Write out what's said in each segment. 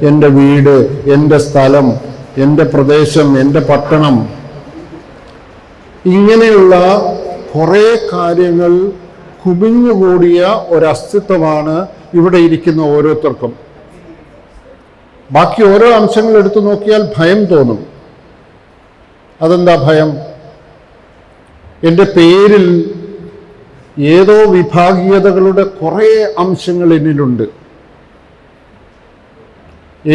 എൻ്റെ വീട്, എൻ്റെ സ്ഥലം, എൻ്റെ പ്രദേശം, എൻ്റെ പട്ടണം, ഇങ്ങനെയുള്ള കുറേ കാര്യങ്ങൾ കുമിഞ്ഞുകൂടിയ ഒരസ്തിത്വമാണ് ഇവിടെ ഇരിക്കുന്ന ഓരോരുത്തർക്കും. ബാക്കി ഓരോ അംശങ്ങൾ എടുത്തു നോക്കിയാൽ ഭയം തോന്നും. അതെന്താ ഭയം? എൻ്റെ പേരിൽ ഏതോ വിഭാഗീയതകളുടെ കുറേ അംശങ്ങൾ എന്നിലുണ്ട്,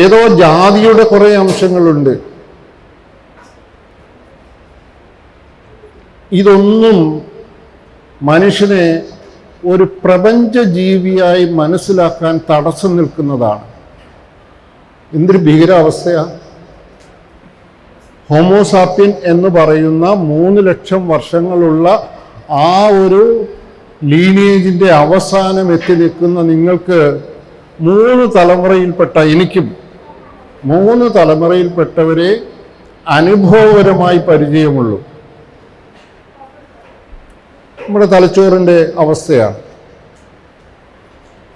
ഏതോ ജാതിയുടെ കുറേ അംശങ്ങളുണ്ട്. ഇതൊന്നും മനുഷ്യനെ ഒരു പ്രപഞ്ച ജീവിയായി മനസ്സിലാക്കാൻ തടസ്സം നിൽക്കുന്നതാണ്. എന്തൊരു ഭീകരാവസ്ഥയാണ്! ഹോമോസാപ്പിയൻ എന്ന് പറയുന്ന 3 ലക്ഷം വർഷങ്ങളുള്ള ആ ഒരു ലീനിയേജിൻ്റെ അവസാനം എത്തി നിൽക്കുന്ന നിങ്ങൾക്ക് 3 തലമുറയിൽപ്പെട്ട എനിക്കും 3 തലമുറയിൽപ്പെട്ടവരെ അനുഭവപരമായി പരിചയമുള്ളൂ. നമ്മുടെ തലച്ചോറിൻ്റെ അവസ്ഥയാണ്.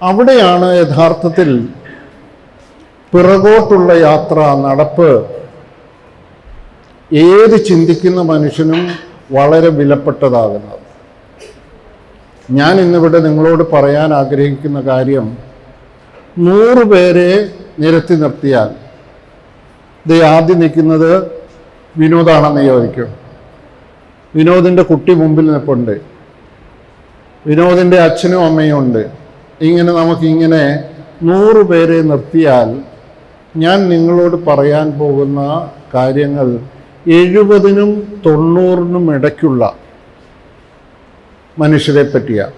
അവിടെയാണ് യഥാർത്ഥത്തിൽ പിറകോട്ടുള്ള യാത്ര, നടപ്പ് ഏത് ചിന്തിക്കുന്ന മനുഷ്യനും വളരെ വിലപ്പെട്ടതാകുന്നത്. ഞാൻ ഇന്നിവിടെ നിങ്ങളോട് പറയാൻ ആഗ്രഹിക്കുന്ന കാര്യം, 100 പേരെ നിരത്തി നിർത്തിയാൽ ഇത് ആദ്യം നിൽക്കുന്നത് വിനോദാണെന്ന് ചോദിക്കും. വിനോദിൻ്റെ കുട്ടി മുമ്പിൽ നിൽപ്പുണ്ട്, വിനോദിൻ്റെ അച്ഛനും അമ്മയും ഉണ്ട്. ഇങ്ങനെ നമുക്കിങ്ങനെ 100 പേരെ നിർത്തിയാൽ ഞാൻ നിങ്ങളോട് പറയാൻ പോകുന്ന കാര്യങ്ങൾ 70നും 90നും ഇടയ്ക്കുള്ള മനുഷ്യരെ പറ്റിയാണ്.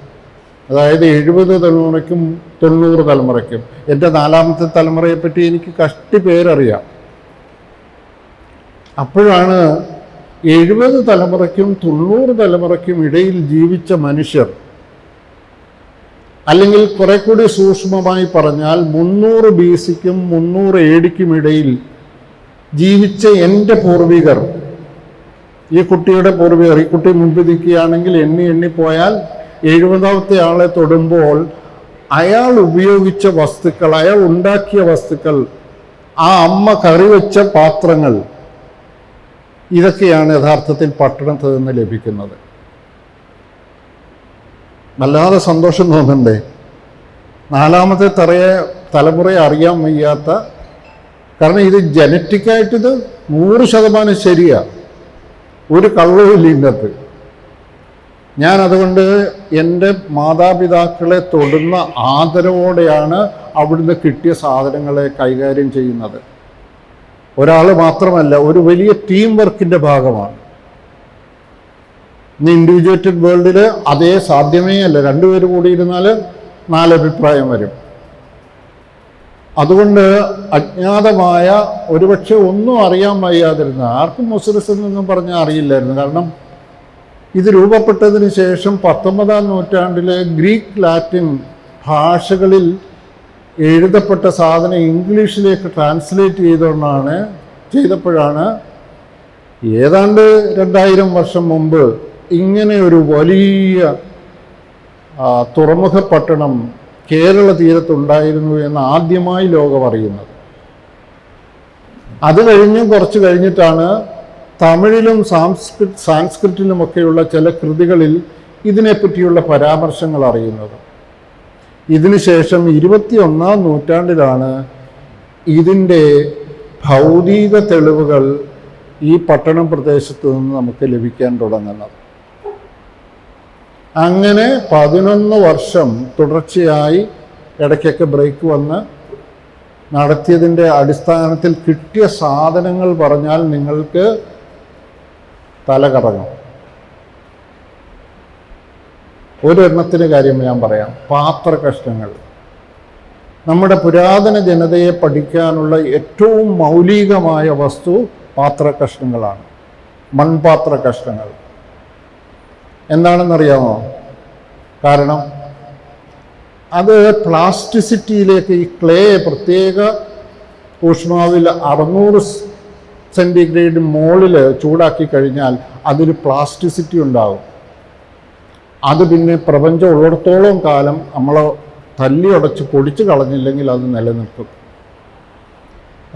അതായത് 70 തലമുറയ്ക്കും 90 തലമുറയ്ക്കും. എൻ്റെ 4ാമത്തെ തലമുറയെപ്പറ്റി എനിക്ക് കഷ്ടി പേരറിയാം. അപ്പോഴാണ് 70 തലമുറയ്ക്കും 90 തലമുറയ്ക്കും ഇടയിൽ ജീവിച്ച മനുഷ്യർ, അല്ലെങ്കിൽ കുറെ കൂടി സൂക്ഷ്മമായി പറഞ്ഞാൽ 300 BC-ക്കും 300 AD-ക്കും ഇടയിൽ ജീവിച്ച എൻ്റെ പൂർവികർ, ഈ കുട്ടിയുടെ പൂർവികർ, ഈ കുട്ടി മുൻപ് നിൽക്കുകയാണെങ്കിൽ എണ്ണിപ്പോയാൽ 70ാമത്തെ ആളെ തൊടുമ്പോൾ അയാൾ ഉപയോഗിച്ച വസ്തുക്കൾ, അയാൾ ഉണ്ടാക്കിയ വസ്തുക്കൾ, ആ അമ്മ കറി വെച്ച പാത്രങ്ങൾ, ഇതൊക്കെയാണ് യഥാർത്ഥത്തിൽ പട്ടണത്തിൽ നിന്ന് ലഭിക്കുന്നത്. വല്ലാതെ സന്തോഷം തോന്നണ്ടേ? 4ാമത്തെ തലമുറയെ അറിയാൻ വയ്യാത്ത, കാരണം ഇത് ജനറ്റിക്കായിട്ടിത് 100% ശരിയാണ്, ഒരു കള്ളവുമില്ല ഇന്നത്തെ. ഞാൻ അതുകൊണ്ട് എൻ്റെ മാതാപിതാക്കളെ തൊടുന്ന ആദരവോടെയാണ് അവിടുന്ന് കിട്ടിയ സാധനങ്ങളെ കൈകാര്യം ചെയ്യുന്നത്. ഒരാൾ മാത്രമല്ല, ഒരു വലിയ ടീം വർക്കിൻ്റെ ഭാഗമാണ്. ഇന്ന് ഇൻഡിവിജ്വേറ്റഡ് വേൾഡിൽ അതേ സാധ്യമേ അല്ല. 2 പേര് കൂടി ഇരുന്നാൽ 4 അഭിപ്രായം വരും. അതുകൊണ്ട് അജ്ഞാതമായ, ഒരുപക്ഷെ ഒന്നും അറിയാൻ വയ്യാതിരുന്ന, ആർക്കും മുസ്ലിസ് എന്നൊന്നും പറഞ്ഞാൽ അറിയില്ലായിരുന്നു. കാരണം ഇത് രൂപപ്പെട്ടതിന് ശേഷം 19ാം നൂറ്റാണ്ടിലെ ഗ്രീക്ക്, ലാറ്റിൻ ഭാഷകളിൽ എഴുതപ്പെട്ട സാധനം ഇംഗ്ലീഷിലേക്ക് ട്രാൻസ്ലേറ്റ് ചെയ്തപ്പോഴാണ് ഏതാണ്ട് 2000 വർഷം മുമ്പ് ഇങ്ങനെ ഒരു വലിയ തുറമുഖ പട്ടണം കേരള തീരത്തുണ്ടായിരുന്നു എന്ന് ആദ്യമായി ലോകം അറിയുന്നത്. അത് കുറച്ച് കഴിഞ്ഞിട്ടാണ് തമിഴിലും സാൻസ്ക്രിറ്റിലുമൊക്കെയുള്ള ചില കൃതികളിൽ ഇതിനെപ്പറ്റിയുള്ള പരാമർശങ്ങൾ അറിയുന്നത്. ഇതിനുശേഷം 21ാം നൂറ്റാണ്ടിലാണ് ഇതിൻ്റെ ഭൗതിക തെളിവുകൾ ഈ പട്ടണം പ്രദേശത്ത് നിന്ന് നമുക്ക് ലഭിക്കാൻ തുടങ്ങുന്നത്. അങ്ങനെ 11 വർഷം തുടർച്ചയായി, ഇടയ്ക്കൊക്കെ ബ്രേക്ക് വന്ന് നടത്തിയതിൻ്റെ അടിസ്ഥാനത്തിൽ കിട്ടിയ സാധനങ്ങൾ പറഞ്ഞാൽ നിങ്ങൾക്ക് തല കറങ്ങും. ഒരെണ്ണത്തിന് കാര്യം ഞാൻ പറയാം. പാത്രകഷ്ണങ്ങൾ. നമ്മുടെ പുരാതന ജനതയെ പഠിക്കാനുള്ള ഏറ്റവും മൗലികമായ വസ്തു പാത്രകഷ്ണങ്ങളാണ്, മൺപാത്ര കഷ്ണങ്ങൾ. എന്താണെന്നറിയാമോ? കാരണം അത് പ്ലാസ്റ്റിസിറ്റിയിലേക്ക്, ഈ ക്ലേ പ്രത്യേക ഊഷ്മാവിൽ 600 സെൻറ്റിഗ്രേഡ് മുകളിൽ ചൂടാക്കി കഴിഞ്ഞാൽ അതിന് പ്ലാസ്റ്റിസിറ്റി ഉണ്ടാകും. അത് പിന്നെ പ്രപഞ്ചം ഉള്ളിടത്തോളം കാലം നമ്മൾ തല്ലി ഉടച്ച് പൊടിച്ച് കളഞ്ഞില്ലെങ്കിൽ അത് നിലനിൽക്കും.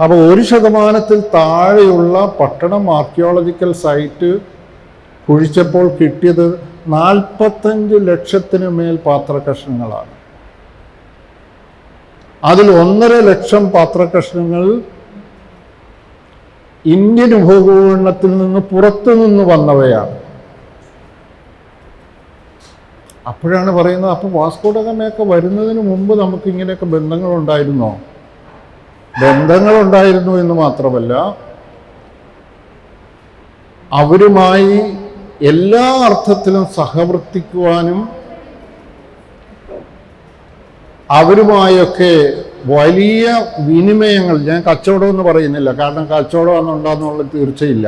അപ്പോൾ 1% താഴെയുള്ള പട്ടണം ആർക്കിയോളജിക്കൽ സൈറ്റ് കുഴിച്ചപ്പോൾ കിട്ടിയത് 45 ലക്ഷത്തിന് മേൽ പാത്രകഷ്ണങ്ങളാണ്. അതിൽ 1.5 ലക്ഷം പാത്രകഷ്ണങ്ങൾ ഇന്ത്യൻ ഉപഭൂഖണ്ഡത്തിൽ നിന്ന് പുറത്തുനിന്ന് വന്നവയാണ്. അപ്പോഴാണ് പറയുന്നത്, അപ്പോൾ വാസ്കോ ഡ ഗാമയൊക്കെ വരുന്നതിന് മുമ്പ് നമുക്ക് ഇങ്ങനെയൊക്കെ ബന്ധങ്ങളുണ്ടായിരുന്നോ? ബന്ധങ്ങളുണ്ടായിരുന്നു എന്ന് മാത്രമല്ല, അവരുമായി എല്ലാ അർത്ഥത്തിലും സഹവർത്തിക്കുവാനും അവരുമായൊക്കെ വലിയ വിനിമയങ്ങൾ, ഞാൻ കച്ചവടം എന്ന് പറയുന്നില്ല, കാരണം കച്ചവടം ഉണ്ടാകുന്നുള്ള തീർച്ചയില്ല.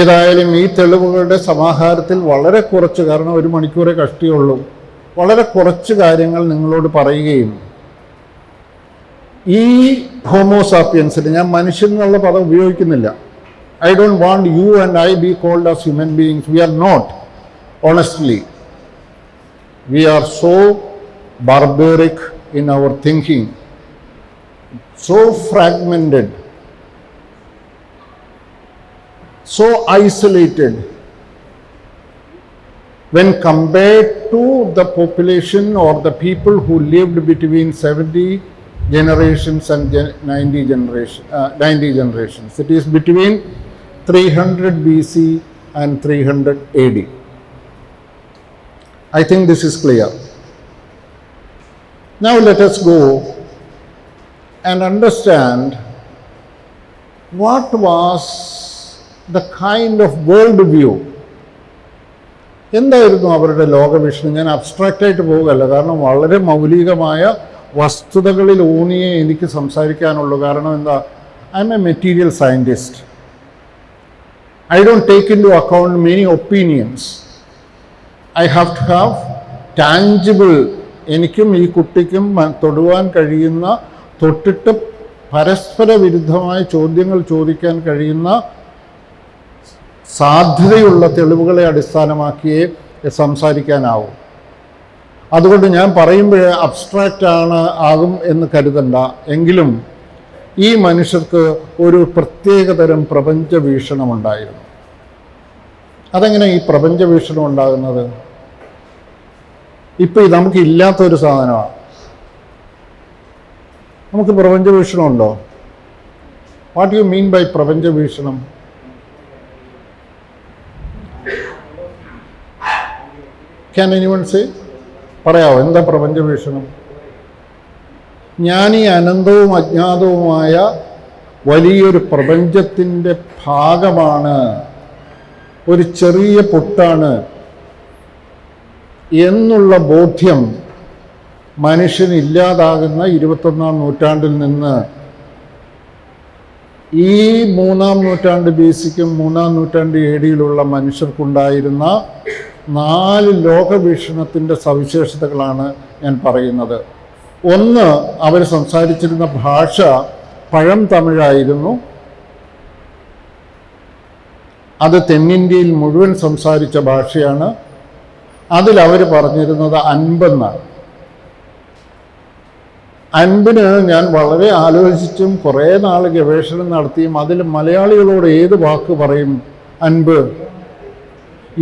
ഏതായാലും ഈ തെളിവുകളുടെ സമാഹാരത്തിൽ വളരെ കുറച്ച്, കാരണം 1 മണിക്കൂറേ കഷ്ടിയുള്ളൂ, വളരെ കുറച്ച് കാര്യങ്ങൾ നിങ്ങളോട് പറയുകയും ഈ ഹോമോസാപ്പിയൻസിന്, ഞാൻ മനുഷ്യൻ എന്നുള്ള പദം ഉപയോഗിക്കുന്നില്ല. I don't want you and I be called as human beings. We are not, honestly. We are so barbaric in our thinking, so fragmented, so isolated when compared to the population or the people who lived between 70 generations and 90 generations. It is between 300 BC and 300 AD. I think this is clear. Now let us go and understand what was the kind of world view. എന്തായിരുന്നു അവരുടെ ലോകവീക്ഷണം? ഞാൻ അബ്സ്ട്രാക്റ്റായിട്ട് പോവുകയല്ല, കാരണം വളരെ മൗലികമായ വസ്തുതകളിൽ ഊന്നിയേ എനിക്ക് സംസാരിക്കാനുള്ളൂ. കാരണം എന്താ, I M A material scientist. I don't take into account many opinions. I have to have tangible, എനിക്കും ഈ കുട്ടിക്കും തൊടുവാൻ കഴിയുന്ന, തൊട്ടിട്ട് പരസ്പര വിരുദ്ധമായ ചോദ്യങ്ങൾ ചോദിക്കാൻ കഴിയുന്ന സാധ്യതയുള്ള തെളിവുകളെ അടിസ്ഥാനമാക്കിയേ സംസാരിക്കാനാവും. അതുകൊണ്ട് ഞാൻ പറയുമ്പോൾ അബ്സ്ട്രാക്റ്റ് ആകും എന്ന് കരുതണ്ട. എങ്കിലും ഈ മനുഷ്യർക്ക് ഒരു പ്രത്യേകതരം പ്രപഞ്ച വീക്ഷണമുണ്ടായിരുന്നു. അതെങ്ങനെ ഈ പ്രപഞ്ച വീക്ഷണം ഉണ്ടാകുന്നത്? ഇപ്പം നമുക്ക് ഇല്ലാത്തൊരു സാധനമാണ്. നമുക്ക് പ്രപഞ്ച വീക്ഷണമുണ്ടോ? വാട്ട് യു മീൻ ബൈ പ്രപഞ്ച വീക്ഷണം? Can anyone say? പറയാമോ എന്താ പ്രപഞ്ച വീക്ഷണം? ഞാൻ ഈ അനന്തവും അജ്ഞാതവുമായ വലിയൊരു പ്രപഞ്ചത്തിൻ്റെ ഭാഗമാണ്, ഒരു ചെറിയ പൊട്ടാണ് എന്നുള്ള ബോധ്യം മനുഷ്യന് ഇല്ലാതാകുന്ന 21-ാം നൂറ്റാണ്ടിൽ നിന്ന് ഈ 3-ാം നൂറ്റാണ്ട് BC-ക്കും 3-ാം നൂറ്റാണ്ട് AD-യിലുള്ള മനുഷ്യർക്കുണ്ടായിരുന്ന 4 ലോകവീക്ഷണത്തിൻ്റെ സവിശേഷതകളാണ് ഞാൻ പറയുന്നത്. ഒന്ന്, അവർ സംസാരിച്ചിരുന്ന ഭാഷ പഴം തമിഴായിരുന്നു. അത് തെന്നിന്ത്യയിൽ മുഴുവൻ സംസാരിച്ച ഭാഷയാണ്. അതിൽ അവർ പറഞ്ഞിരുന്നത് അൻപെന്നാണ്. അൻപിന് ഞാൻ വളരെ ആലോചിച്ചും കുറേ നാൾ ഗവേഷണം നടത്തിയും അതിൽ മലയാളികളോട് ഏത് വാക്ക് പറയും? അൻപ്.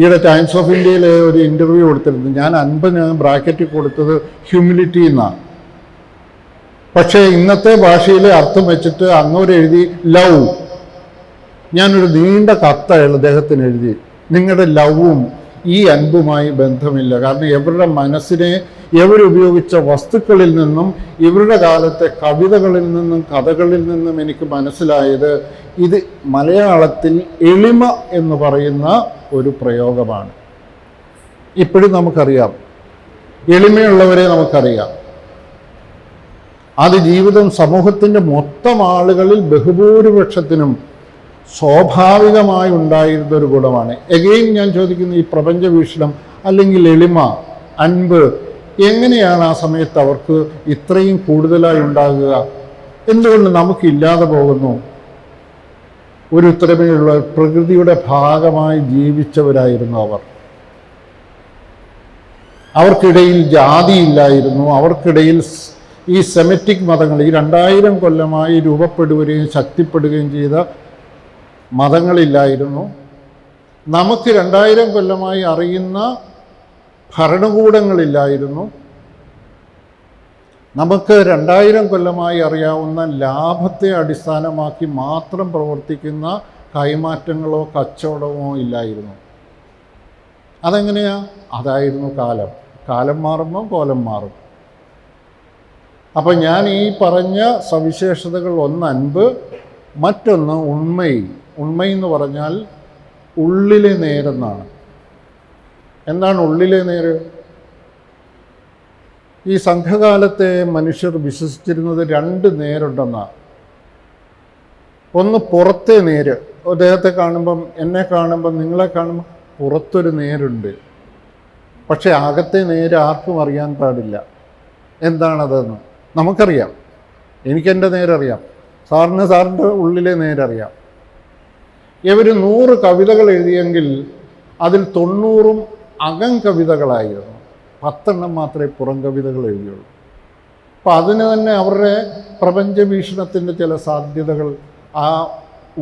ഈയിടെ ടൈംസ് ഓഫ് ഇന്ത്യയിലെ ഒരു ഇൻ്റർവ്യൂ കൊടുത്തിരുന്നു. ഞാൻ അൻപിന് ബ്രാക്കറ്റിൽ കൊടുത്തത് ഹ്യൂമിലിറ്റി എന്നാണ്. പക്ഷേ ഇന്നത്തെ ഭാഷയിലെ അർത്ഥം വെച്ചിട്ട് അങ്ങോട്ട് എഴുതി ലവ്. ഞാനൊരു നീണ്ട കത്ത് അദ്ദേഹത്തിന് എഴുതി. നിങ്ങളുടെ ലവും ഈ അൻപുമായി ബന്ധമില്ല. കാരണം ഇവരുടെ മനസ്സിനെ ഇവരുപയോഗിച്ച വസ്തുക്കളിൽ നിന്നും ഇവരുടെ കാലത്തെ കവിതകളിൽ നിന്നും കഥകളിൽ നിന്നും എനിക്ക് മനസ്സിലായത് ഇത് മലയാളത്തിൽ എളിമ എന്ന് പറയുന്ന ഒരു പ്രയോഗമാണ്. ഇപ്പോഴും നമുക്കറിയാം, എളിമയുള്ളവരെ നമുക്കറിയാം. അത് ജീവിതം സമൂഹത്തിൻ്റെ മൊത്തം ആളുകളിൽ ബഹുഭൂരിപക്ഷത്തിനും സ്വാഭാവികമായി ഉണ്ടായിരുന്ന ഒരു ഗുണമാണ്. എഗെയിൻ ഞാൻ ചോദിക്കുന്നു, ഈ പ്രപഞ്ച വീക്ഷണം അല്ലെങ്കിൽ എളിമ, അൻപ് എങ്ങനെയാണ് ആ സമയത്ത് അവർക്ക് ഇത്രയും കൂടുതലായി ഉണ്ടാകുക? എന്തുകൊണ്ട് നമുക്കില്ലാതെ പോകുന്നു? ഒരു ഉത്തരമേയുള്ള പ്രകൃതിയുടെ ഭാഗമായി ജീവിച്ചവരായിരുന്നു അവർ. അവർക്കിടയിൽ ജാതിയില്ലായിരുന്നു, അവർക്കിടയിൽ ഈ സെമിറ്റിക് മതങ്ങൾ ഈ 2000 കൊല്ലമായി രൂപപ്പെടുകയും ശക്തിപ്പെടുകയും ചെയ്ത മതങ്ങളില്ലായിരുന്നു. നമുക്ക് 2000 കൊല്ലമായി അറിയുന്ന ഭരണകൂടങ്ങളില്ലായിരുന്നു. നമുക്ക് 2000 കൊല്ലമായി അറിയാവുന്ന ലാഭത്തെ അടിസ്ഥാനമാക്കി മാത്രം പ്രവർത്തിക്കുന്ന കൈമാറ്റങ്ങളോ കച്ചവടമോ ഇല്ലായിരുന്നു. അതെങ്ങനെയാ? അതായിരുന്നു കാലം. കാലം മാറുമ്പോൾ കോലം മാറും. അപ്പം ഞാൻ ഈ പറഞ്ഞ സവിശേഷതകൾ ഒന്ന് അൻപ്, മറ്റൊന്ന് ഉണ്മൈ. ഉണ്മയെന്ന് പറഞ്ഞാൽ ഉള്ളിലെ നേരെന്നാണ്. എന്താണ് ഉള്ളിലെ നേര്? ഈ സംഘകാലത്തെ മനുഷ്യർ വിശ്വസിച്ചിരുന്നത് 2 നേരുണ്ടെന്നാണ്. ഒന്ന് പുറത്തെ നേര്. അദ്ദേഹത്തെ കാണുമ്പം, എന്നെ കാണുമ്പം, നിങ്ങളെ കാണുമ്പം പുറത്തൊരു നേരുണ്ട്. പക്ഷെ അകത്തെ നേര് ആർക്കും അറിയാൻ പാടില്ല. എന്താണതെന്ന് നമുക്കറിയാം. എനിക്കെൻ്റെ നേരറിയാം, സാറിൻ്റെ ഉള്ളിലെ നേരറിയാം. ഇവർ 100 കവിതകൾ എഴുതിയെങ്കിൽ അതിൽ 90ഉം അകം കവിതകളായിരുന്നു. 10 മാത്രമേ പുറം കവിതകൾ എഴുതിയുള്ളൂ. അപ്പം അതിന് തന്നെ അവരുടെ പ്രപഞ്ച വീക്ഷണത്തിൻ്റെ ചില സാധ്യതകൾ, ആ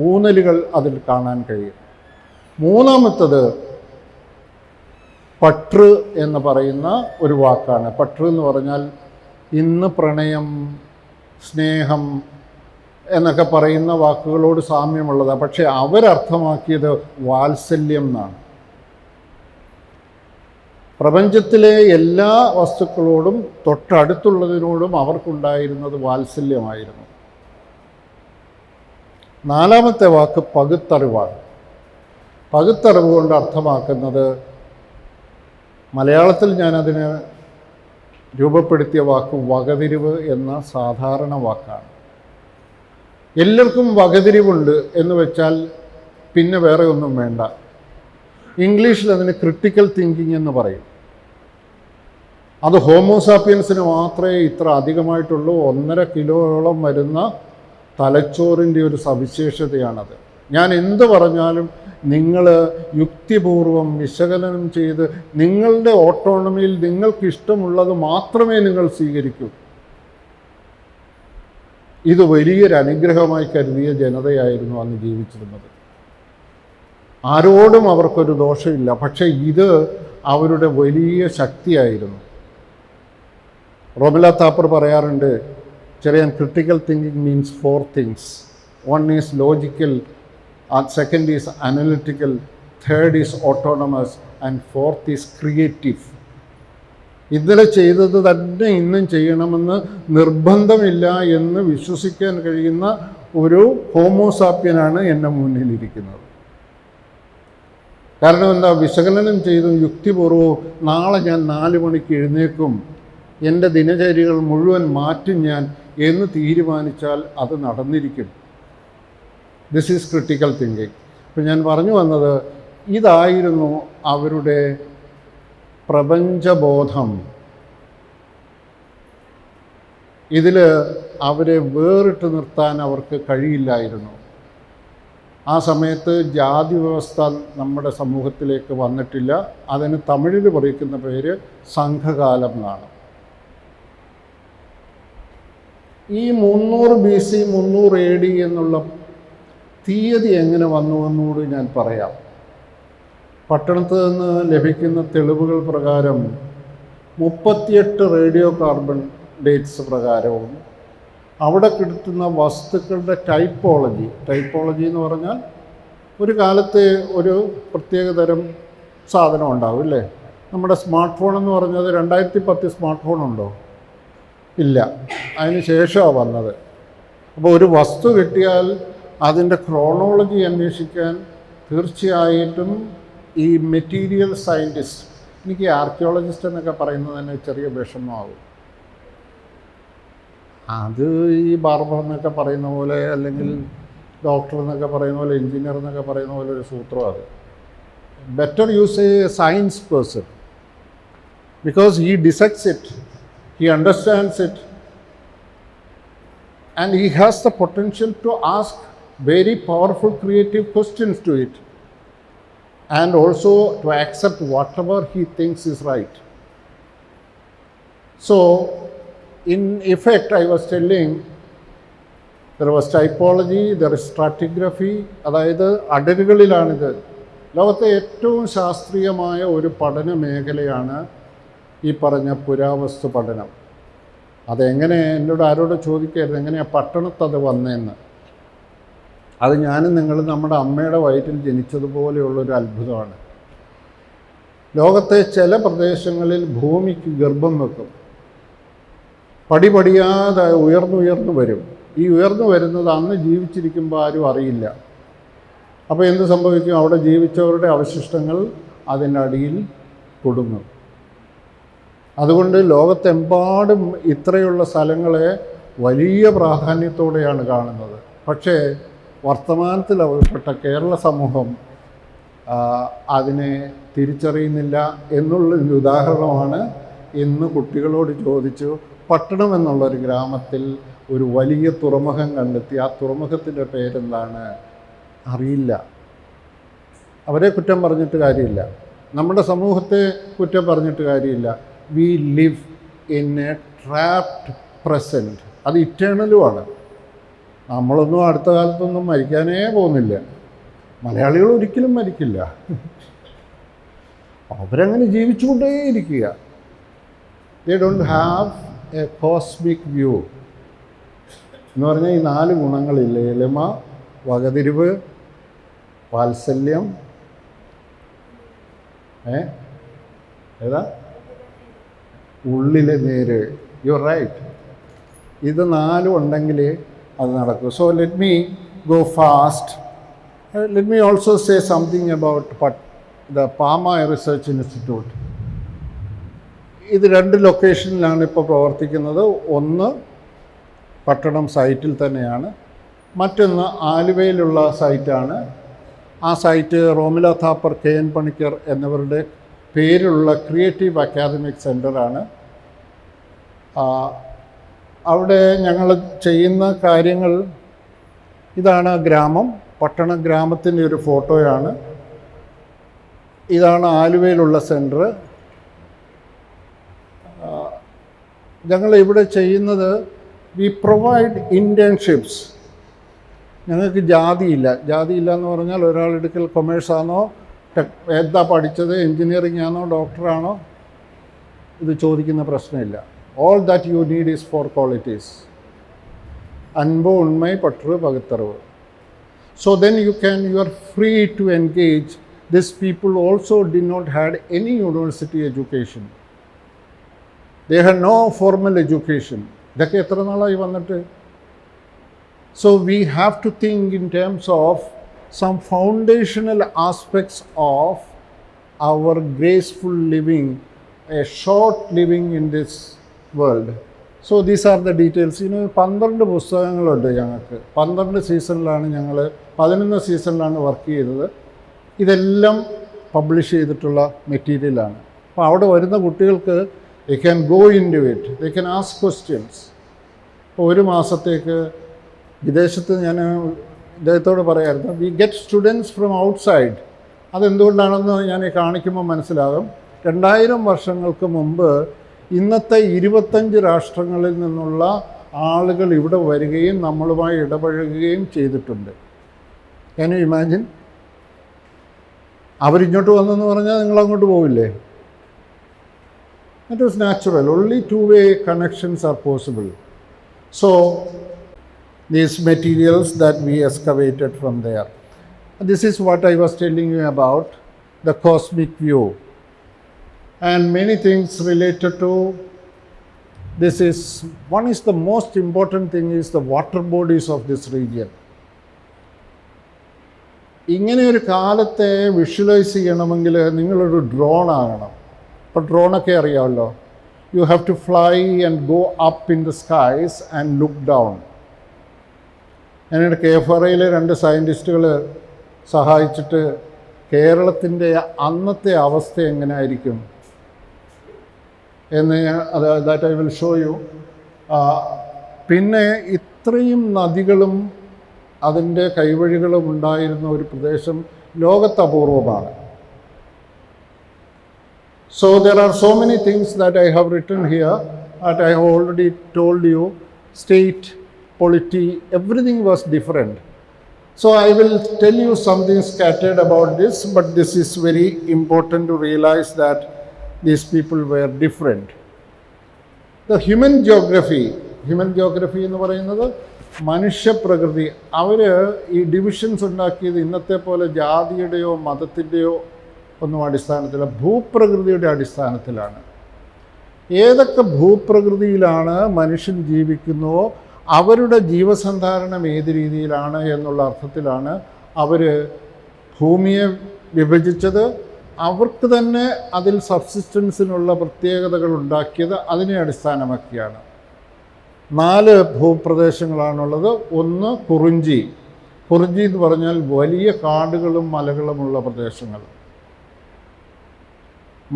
ഊന്നലുകൾ അതിൽ കാണാൻ കഴിയും. മൂന്നാമത്തത് പട്ര് എന്ന് പറയുന്ന ഒരു വാക്കാണ്. പട്ര് എന്ന് പറഞ്ഞാൽ ഇന്ന് പ്രണയം, സ്നേഹം എന്നൊക്കെ പറയുന്ന വാക്കുകളോട് സാമ്യമുള്ളതാണ്. പക്ഷെ അവരർത്ഥമാക്കിയത് വാത്സല്യം എന്നാണ്. പ്രപഞ്ചത്തിലെ എല്ലാ വസ്തുക്കളോടും തൊട്ടടുത്തുള്ളതിനോടും അവർക്കുണ്ടായിരുന്നത് വാത്സല്യമായിരുന്നു. നാലാമത്തെ വാക്ക് പകുത്തറിവാണ്. പകുത്തറിവ് കൊണ്ട് അർത്ഥമാക്കുന്നത്, മലയാളത്തിൽ ഞാനതിന് രൂപപ്പെടുത്തിയ വാക്ക് വകതിരിവ് എന്ന സാധാരണ വാക്കാണ്. എല്ലാവർക്കും വകതിരിവുണ്ട് എന്ന് വെച്ചാൽ പിന്നെ വേറെ ഒന്നും വേണ്ട. ഇംഗ്ലീഷിൽ അതിന് ക്രിട്ടിക്കൽ തിങ്കിങ് എന്ന് പറയും. അത് ഹോമോസാപ്പിയൻസിന് മാത്രമേ ഇത്ര അധികമായിട്ടുള്ളൂ. 1.5 കിലോയോളം വരുന്ന തലച്ചോറിൻ്റെ ഒരു സവിശേഷതയാണത്. ഞാൻ എന്ത് പറഞ്ഞാലും നിങ്ങൾ യുക്തിപൂർവം വിശകലനം ചെയ്ത് നിങ്ങളുടെ ഓട്ടോണമിയിൽ നിങ്ങൾക്കിഷ്ടമുള്ളത് മാത്രമേ നിങ്ങൾ സ്വീകരിക്കൂ. ഇത് വലിയൊരു അനുഗ്രഹമായി കരുതിയ ജനതയായിരുന്നു അന്ന് ജീവിച്ചിരുന്നത്. ആരോടും അവർക്കൊരു ദോഷമില്ല. പക്ഷേ ഇത് അവരുടെ വലിയ ശക്തിയായിരുന്നു. റോബില താപ്പർ പറയാറുണ്ട്, ചെറിയാൻ critical thinking means 4 things. 1 is logical, 2nd is analytical, 3rd is autonomous, and 4th is creative. ഇന്നലെ ചെയ്തത് തന്നെ ഇന്നും ചെയ്യണമെന്ന് നിർബന്ധമില്ല എന്ന് വിശ്വസിക്കാൻ കഴിയുന്ന ഒരു ഹോമോസാപ്പിയനാണ് എൻ്റെ മുന്നിലിരിക്കുന്നത്. കാരണം എന്താ? വിശകലനം ചെയ്തും യുക്തിപൂർവ്വവും നാളെ ഞാൻ 4 മണിക്ക് എഴുന്നേക്കും, എൻ്റെ ദിനചര്യകൾ മുഴുവൻ മാറ്റും ഞാൻ എന്ന് തീരുമാനിച്ചാൽ അത് നടന്നിരിക്കും. This is critical thinking. ഇപ്പം ഞാൻ പറഞ്ഞു വന്നത്, ഇതായിരുന്നു അവരുടെ പ്രപഞ്ചബോധം. ഇതിൽ അവരെ വേറിട്ട് നിർത്താൻ അവർക്ക് കഴിയില്ലായിരുന്നു. ആ സമയത്ത് ജാതി വ്യവസ്ഥ നമ്മുടെ സമൂഹത്തിലേക്ക് വന്നിട്ടില്ല. അതിന് തമിഴിൽ പറയുന്ന പേര് സംഘകാലം എന്നാണ്. ഈ 300 BC 300 AD എന്നുള്ള തീയതി എങ്ങനെ വന്നുവെന്നൂടെ ഞാൻ പറയാം. പട്ടണത്ത് നിന്ന് ലഭിക്കുന്ന തെളിവുകൾ പ്രകാരം 38 റേഡിയോ കാർബൺ ഡേറ്റ്സ് പ്രകാരവും അവിടെ കിട്ടുന്ന വസ്തുക്കളുടെ ടൈപ്പോളജി എന്ന് പറഞ്ഞാൽ ഒരു കാലത്ത് ഒരു പ്രത്യേകതരം സാധനം ഉണ്ടാവും അല്ലേ? നമ്മുടെ സ്മാർട്ട് ഫോൺ എന്ന് പറഞ്ഞത് 2010 സ്മാർട്ട് ഫോൺ ഉണ്ടോ? ഇല്ല, അതിന് ശേഷമാണ് വന്നത്. അപ്പോൾ ഒരു വസ്തു കിട്ടിയാൽ അതിൻ്റെ ക്രോണോളജി അന്വേഷിക്കാൻ തീർച്ചയായിട്ടും ഈ മെറ്റീരിയൽ സയൻറ്റിസ്റ്റ്, എനിക്ക് ആർക്കിയോളജിസ്റ്റ് എന്നൊക്കെ പറയുന്നത് തന്നെ ചെറിയ വിഷമമാകും. അത് ഈ ബാർബർ എന്നൊക്കെ പറയുന്ന പോലെ, അല്ലെങ്കിൽ ഡോക്ടർ എന്നൊക്കെ പറയുന്ന പോലെ, എൻജിനീയർ എന്നൊക്കെ പറയുന്ന പോലെ ഒരു സൂത്രം. അത് better use a science person, because he dissects it, he understands it, and he has the potential to ask very powerful creative questions to it, and also to accept whatever he thinks is right. So in effect, I was telling, there was typology, there is stratigraphy, അതായത് അടരുകളിലാണിത്. ലോകത്തെ ഏറ്റവും ശാസ്ത്രീയമായ ഒരു പഠന മേഖലയാണ് ഈ പറഞ്ഞ പുരാവസ്തു പഠനം. അതെങ്ങനെ, എന്നോട് ആരോട് ചോദിക്കരുത് എങ്ങനെയാണ് പട്ടണത്ത് അത് വന്നതെന്ന്. അത് ഞാനും നിങ്ങൾ നമ്മുടെ അമ്മയുടെ വയറ്റിൽ ജനിച്ചതുപോലെയുള്ളൊരു അത്ഭുതമാണ്. ലോകത്തെ ചില പ്രദേശങ്ങളിൽ ഭൂമിക്ക് ഗർഭം വെക്കും, പടിപടിയാതെ ഉയർന്നുയർന്നു വരും. ഈ ഉയർന്നു വരുന്നത് അന്ന് ജീവിച്ചിരിക്കുമ്പോൾ ആരും അറിയില്ല. അപ്പോൾ എന്ത് സംഭവിക്കും? അവിടെ ജീവിച്ചവരുടെ അവശിഷ്ടങ്ങൾ അതിൻ്റെ അടിയിൽ കുടുങ്ങും. അതുകൊണ്ട് ലോകത്തെമ്പാടും ഇത്രയുള്ള സ്ഥലങ്ങളെ വലിയ പ്രാധാന്യത്തോടെയാണ് കാണുന്നത്. പക്ഷേ വർത്തമാനത്തിൽ അവപ്പെട്ട കേരള സമൂഹം അതിനെ തിരിച്ചറിയുന്നില്ല എന്നുള്ളൊരു ഉദാഹരണമാണ് ഇന്ന് കുട്ടികളോട് ചോദിച്ചു. പട്ടണം എന്നുള്ളൊരു ഗ്രാമത്തിൽ ഒരു വലിയ തുറമുഖം കണ്ടെത്തി. ആ തുറമുഖത്തിൻ്റെ പേരെന്താണ് അറിയില്ല. അവരെ കുറ്റം പറഞ്ഞിട്ട് കാര്യമില്ല, നമ്മുടെ സമൂഹത്തെ കുറ്റം പറഞ്ഞിട്ട് കാര്യമില്ല. We live in A trapped present. അത് ഇറ്റേണലുമാണ്. നമ്മളൊന്നും അടുത്ത കാലത്തൊന്നും മരിക്കാനേ പോകുന്നില്ല. മലയാളികൾ ഒരിക്കലും മരിക്കില്ല. അവരങ്ങനെ ജീവിച്ചുകൊണ്ടേയിരിക്കുക. They don't have a cosmic view എന്ന് പറഞ്ഞാൽ ഈ 4 ഗുണങ്ങളില്ലേ: എളിമ, വകതിരിവ്, വാത്സല്യം, ഏതാ ഉള്ളിലെ നേര്. You are right. ഇത് 4 ഉണ്ടെങ്കിൽ അത് നടക്കും. So let me go fast. Let me also say something about the PAMA research institute. ഇത് 2 ലൊക്കേഷനിലാണ് ഇപ്പോൾ പ്രവർത്തിക്കുന്നത്. ഒന്ന് പട്ടണം സൈറ്റിൽ തന്നെയാണ്, മറ്റൊന്ന് ആലുവയിലുള്ള സൈറ്റാണ്. ആ സൈറ്റ് റോമില താപ്പർ, KN പണിക്കർ എന്നിവരുടെ പേരിലുള്ള ക്രിയേറ്റീവ് അക്കാദമിക് സെൻ്ററാണ്. അവിടെ ഞങ്ങൾ ചെയ്യുന്ന കാര്യങ്ങൾ ഇതാണ്. ഗ്രാമം, പട്ടണ ഗ്രാമത്തിൻ്റെ ഒരു ഫോട്ടോയാണ്. ഇതാണ് ആലുവയിലുള്ള സെൻറ്റർ. ഞങ്ങൾ ഇവിടെ ചെയ്യുന്നത്, വി പ്രൊവൈഡ് ഇൻറ്റേൺഷിപ്സ്. ഞങ്ങൾക്ക് ജാതിയില്ല എന്ന് പറഞ്ഞാൽ ഒരാളെടുക്കൽ കൊമേഴ്സാണോ, എന്താ പഠിച്ചത്, എൻജിനീയറിംഗ് ആണോ, ഡോക്ടറാണോ, ഇത് ചോദിക്കുന്ന പ്രശ്നമില്ല. All that you need is 4 qualities: അൻപ്, ഉണ്മ, പற்று, പകുത്തറിവ്. So then you are free to engage. These people also did not had any university education. They had no formal education. ഇതൊക്കെ എത്ര നാളായി വന്നിട്ട്? So we have to think in terms of some foundational aspects of our graceful living, a short living in this world. So these are the details. 12 പുസ്തകങ്ങളുണ്ട് ഞങ്ങൾക്ക്. 12 സീസണിലാണ് ഞങ്ങൾ, 11 സീസണിലാണ് work ചെയ്തത്. ഇതെല്ലാം publish ചെയ്തിട്ടുള്ള മെറ്റീരിയലാണ്. അപ്പോൾ അവിടെ വരുന്ന കുട്ടികൾക്ക് they can go into it, they can ask questions. ഇപ്പോൾ 1 മാസത്തേക്ക് വിദേശത്ത് ഞാൻ ഇദ്ദേഹത്തോട് പറയായിരുന്നു, we get students from outside. അതെന്തുകൊണ്ടാണെന്ന് ഞാൻ കാണിക്കുമ്പോൾ മനസ്സിലാകും. 2000 വർഷങ്ങൾക്ക് മുമ്പ് ഇന്നത്തെ 25 രാഷ്ട്രങ്ങളിൽ നിന്നുള്ള ആളുകൾ ഇവിടെ വരികയും നമ്മളുമായി ഇടപഴകുകയും ചെയ്തിട്ടുണ്ട്. Can you imagine? അവരിങ്ങോട്ട് വന്നെന്ന് പറഞ്ഞാൽ നിങ്ങളങ്ങോട്ട് പോവില്ലേ? It was natural. Only two-way connections are possible. So these materials that we excavated from there. This is what I was telling you about the cosmic view. And many things related to this is, one is the most important thing is the water bodies of this region. ഇങ്ങനെ ഒരു കാലത്തെ visualise ചെയ്യണമെങ്കിൽ നിങ്ങളൊരു drone ആകണം. ഇപ്പോൾ ഡ്രോണൊക്കെ അറിയാമല്ലോ. You have to fly and go up in the skies and look down. ഞാനിവിടെ KFRAയിലെ 2 സയൻറ്റിസ്റ്റുകൾ സഹായിച്ചിട്ട് കേരളത്തിൻ്റെ അന്നത്തെ അവസ്ഥ എങ്ങനെയായിരിക്കും എന്ന് that I will show you. പിന്നെ ഇത്രയും നദികളും അതിൻ്റെ കൈവഴികളും ഉണ്ടായിരുന്ന ഒരു പ്രദേശം ലോകത്ത് അപൂർവമാണ്. So there are so many things that I have written here. that I have already told you, state, polity, everything was different. So I will tell you something scattered about this, but this is very important to realize that these people were different. The human geography എന്ന് പറയുന്നത് മനുഷ്യപ്രകൃതി. അവർ ഈ divisions ഉണ്ടാക്കിയത് ഇന്നത്തെ പോലെ ജാതിയുടെയോ മതത്തിൻ്റെയോ ഒന്നും അടിസ്ഥാനത്തിലല്ല, ഭൂപ്രകൃതിയുടെ അടിസ്ഥാനത്തിലാണ്. ഏതൊക്കെ ഭൂപ്രകൃതിയിലാണ് മനുഷ്യൻ ജീവിക്കുന്നുവോ അവരുടെ ജീവസന്ധാരണം ഏത് രീതിയിലാണ് എന്നുള്ള അർത്ഥത്തിലാണ് അവർ ഭൂമിയെ വിഭജിച്ചത്. അവർക്ക് തന്നെ അതിൽ സബ്സിസ്റ്റൻസിനുള്ള പ്രത്യേകതകൾ ഉണ്ടാക്കിയത് അതിനെ അടിസ്ഥാനമാക്കിയാണ്. 4 ഭൂപ്രദേശങ്ങളാണുള്ളത്. ഒന്ന് കുറിഞ്ചി എന്ന് പറഞ്ഞാൽ വലിയ കാടുകളും മലകളുമുള്ള പ്രദേശങ്ങൾ.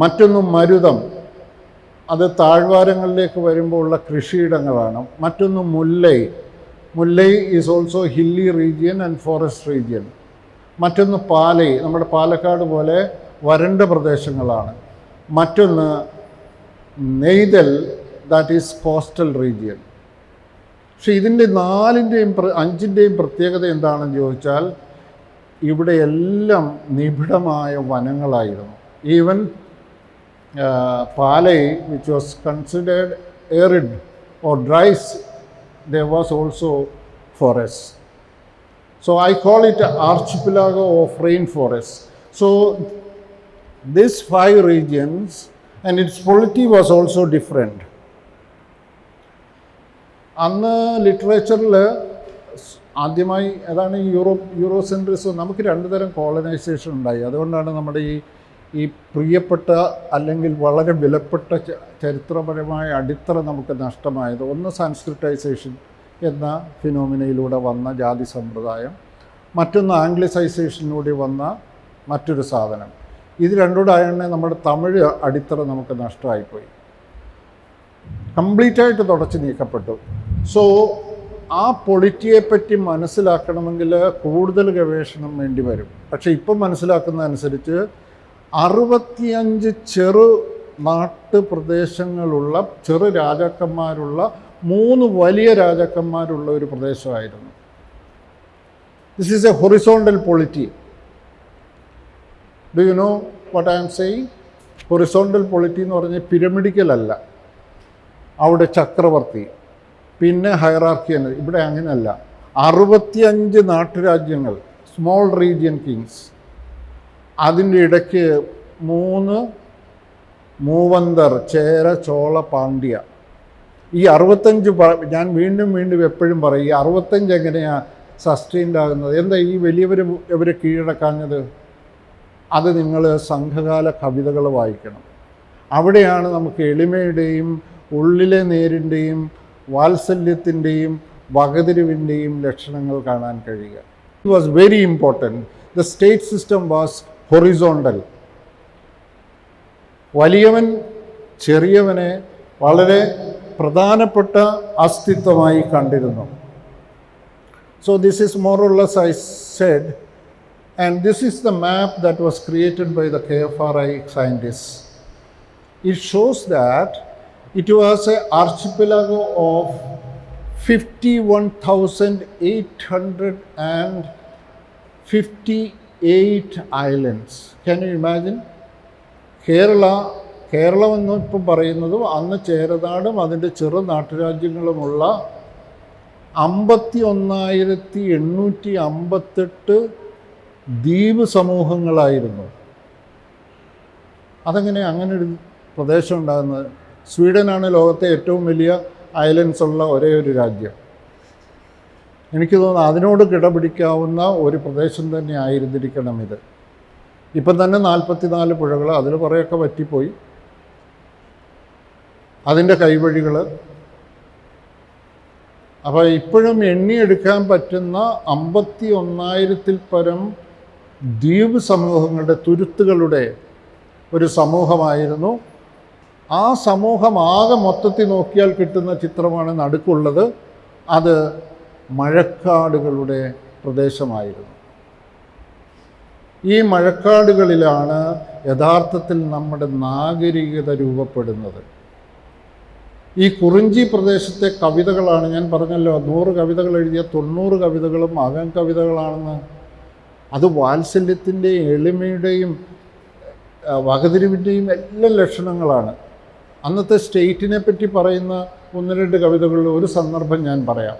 മറ്റൊന്ന് മരുതം, അത് താഴ്വാരങ്ങളിലേക്ക് വരുമ്പോൾ ഉള്ള കൃഷിയിടങ്ങളാണ്. മറ്റൊന്ന് Mullai is also hilly region and forest region. മറ്റൊന്ന് പാലൈ, നമ്മുടെ പാലക്കാട് പോലെ വരണ്ട പ്രദേശങ്ങളാണ്. മറ്റൊന്ന് Neythal, that is coastal region. പക്ഷെ ഇതിൻ്റെ 4ൻ്റെയും 5ൻ്റെയും പ്രത്യേകത എന്താണെന്ന് ചോദിച്ചാൽ ഇവിടെ എല്ലാം നിബിഡമായ വനങ്ങളായിരുന്നു. Even Palay, which was considered arid or dry, there was also forest. So I call it an archipelago of rainforest. So these 5 regions, and its polity was also different. അന്ന് ലിറ്ററേച്ചറിൽ ആദ്യമായി അതാണ് യൂറോസെൻട്രിസം. നമുക്ക് 2 തരം കോളനൈസേഷൻ ഉണ്ടായി. അതുകൊണ്ടാണ് നമ്മുടെ ഈ പ്രിയപ്പെട്ട അല്ലെങ്കിൽ വളരെ വിലപ്പെട്ട ചരിത്രപരമായ അടിത്തറ നമുക്ക് നഷ്ടമായത്. ഒന്ന് സാൻസ്ക്രിറ്റൈസേഷൻ എന്ന ഫിനോമിനയിലൂടെ വന്ന ജാതി സമ്പ്രദായം, മറ്റൊന്ന് ആംഗ്ലിസൈസേഷനിലൂടെ വന്ന മറ്റൊരു സാധനം. ഇത് രണ്ടുകൂടായാണ് നമ്മുടെ തമിഴ് അടിത്തറ നമുക്ക് നഷ്ടമായിപ്പോയി, കംപ്ലീറ്റായിട്ട് തുടച്ചു നീക്കപ്പെട്ടു. സോ ആ പൊളിറ്റിയെപ്പറ്റി മനസ്സിലാക്കണമെങ്കിൽ കൂടുതൽ ഗവേഷണം വേണ്ടി വരും. പക്ഷേ ഇപ്പം മനസ്സിലാക്കുന്നതനുസരിച്ച് 65 ചെറു നാട്ടുപ്രദേശങ്ങളുള്ള ചെറു രാജാക്കന്മാരുള്ള 3 വലിയ രാജാക്കന്മാരുള്ള ഒരു പ്രദേശമായിരുന്നു. This is a horizontal polity. Do you know what I am saying? Horizontal polity എന്ന് പറഞ്ഞാൽ പിരമിഡിക്കൽ അല്ല. അവിടെ ചക്രവർത്തി, പിന്നെ ഹയറാർക്കി എന്നത്. ഇവിടെ അങ്ങനെയല്ല. 65 നാട്ടുരാജ്യങ്ങൾ, സ്മോൾ റീജിയൻ കിങ്സ്. അതിൻ്റെ ഇടയ്ക്ക് 3 മൂവന്തർ, ചേര, ചോള, പാണ്ഡ്യ. ഈ 65 ഞാൻ വീണ്ടും എപ്പോഴും പറയും, ഈ 65 എങ്ങനെയാണ് സസ്റ്റെയിൻഡ് ആകുന്നത്? എന്താ ഈ ഇവരെ കീഴടക്കാഞ്ഞത്? അത് നിങ്ങൾ സംഘകാല കവിതകൾ വായിക്കണം. അവിടെയാണ് നമുക്ക് എളിമയുടെയും ഉള്ളിലെ നേരിൻ്റെയും വാത്സല്യത്തിൻ്റെയും വകതിരിവിൻ്റെയും ലക്ഷണങ്ങൾ കാണാൻ കഴിയുക. It was very important. The state system was horizontal. വലിയവൻ ചെറിയവനെ വളരെ പ്രധാനപ്പെട്ട അസ്തിത്വമായി കണ്ടിരുന്നു. So this is more or less I said, and this is the map that was created by the KFRI scientists. It shows that it was an archipelago of 51,858 islands. Can you imagine? Keralam എന്ന് ഇപ്പം പറയുന്നതും അന്ന് ചേരനാടും അതിൻ്റെ ചെറു നാട്ടുരാജ്യങ്ങളുമുള്ള 51,858 ദ്വീപ് സമൂഹങ്ങളായിരുന്നു. അങ്ങനെ ഒരു പ്രദേശം ഉണ്ടാകുന്നത്. സ്വീഡനാണ് ലോകത്തെ ഏറ്റവും വലിയ ഐലൻഡ്സ് ഉള്ള ഒരേ ഒരു രാജ്യം. എനിക്ക് തോന്നുന്നു അതിനോട് കിടപിടിക്കാവുന്ന ഒരു പ്രദേശം തന്നെ ആയിരുന്നിരിക്കണം ഇത്. ഇപ്പം തന്നെ 44 പുഴകൾ, അതിൽ കുറേയൊക്കെ വറ്റിപ്പോയി. അതിൻ്റെ കൈവഴികൾ. അപ്പോൾ ഇപ്പോഴും എണ്ണിയെടുക്കാൻ പറ്റുന്ന 51,000-ൽ പരം ദ്വീപ് സമൂഹങ്ങളുടെ തുരുത്തുകളുടെ ഒരു സമൂഹമായിരുന്നു. ആ സമൂഹം ആകെ മൊത്തത്തിൽ നോക്കിയാൽ കിട്ടുന്ന ചിത്രമാണ് നടുക്കുള്ളത്. അത് മഴക്കാടുകളുടെ പ്രദേശമായിരുന്നു. ഈ മഴക്കാടുകളിലാണ് യഥാർത്ഥത്തിൽ നമ്മുടെ നാഗരികത രൂപപ്പെടുന്നത്. ഈ കുറിഞ്ചി പ്രദേശത്തെ കവിതകളാണ്, ഞാൻ പറഞ്ഞല്ലോ 100 കവിതകൾ എഴുതിയ 90 കവിതകളും അകം കവിതകളാണെന്ന്. അത് വാത്സല്യത്തിൻ്റെയും എളിമയുടെയും വകതിരിവിൻ്റെയും എല്ലാം ലക്ഷണങ്ങളാണ്. അന്നത്തെ സ്റ്റേറ്റിനെ പറ്റി പറയുന്ന 1-2 കവിതകളിൽ ഒരു സന്ദർഭം ഞാൻ പറയാം.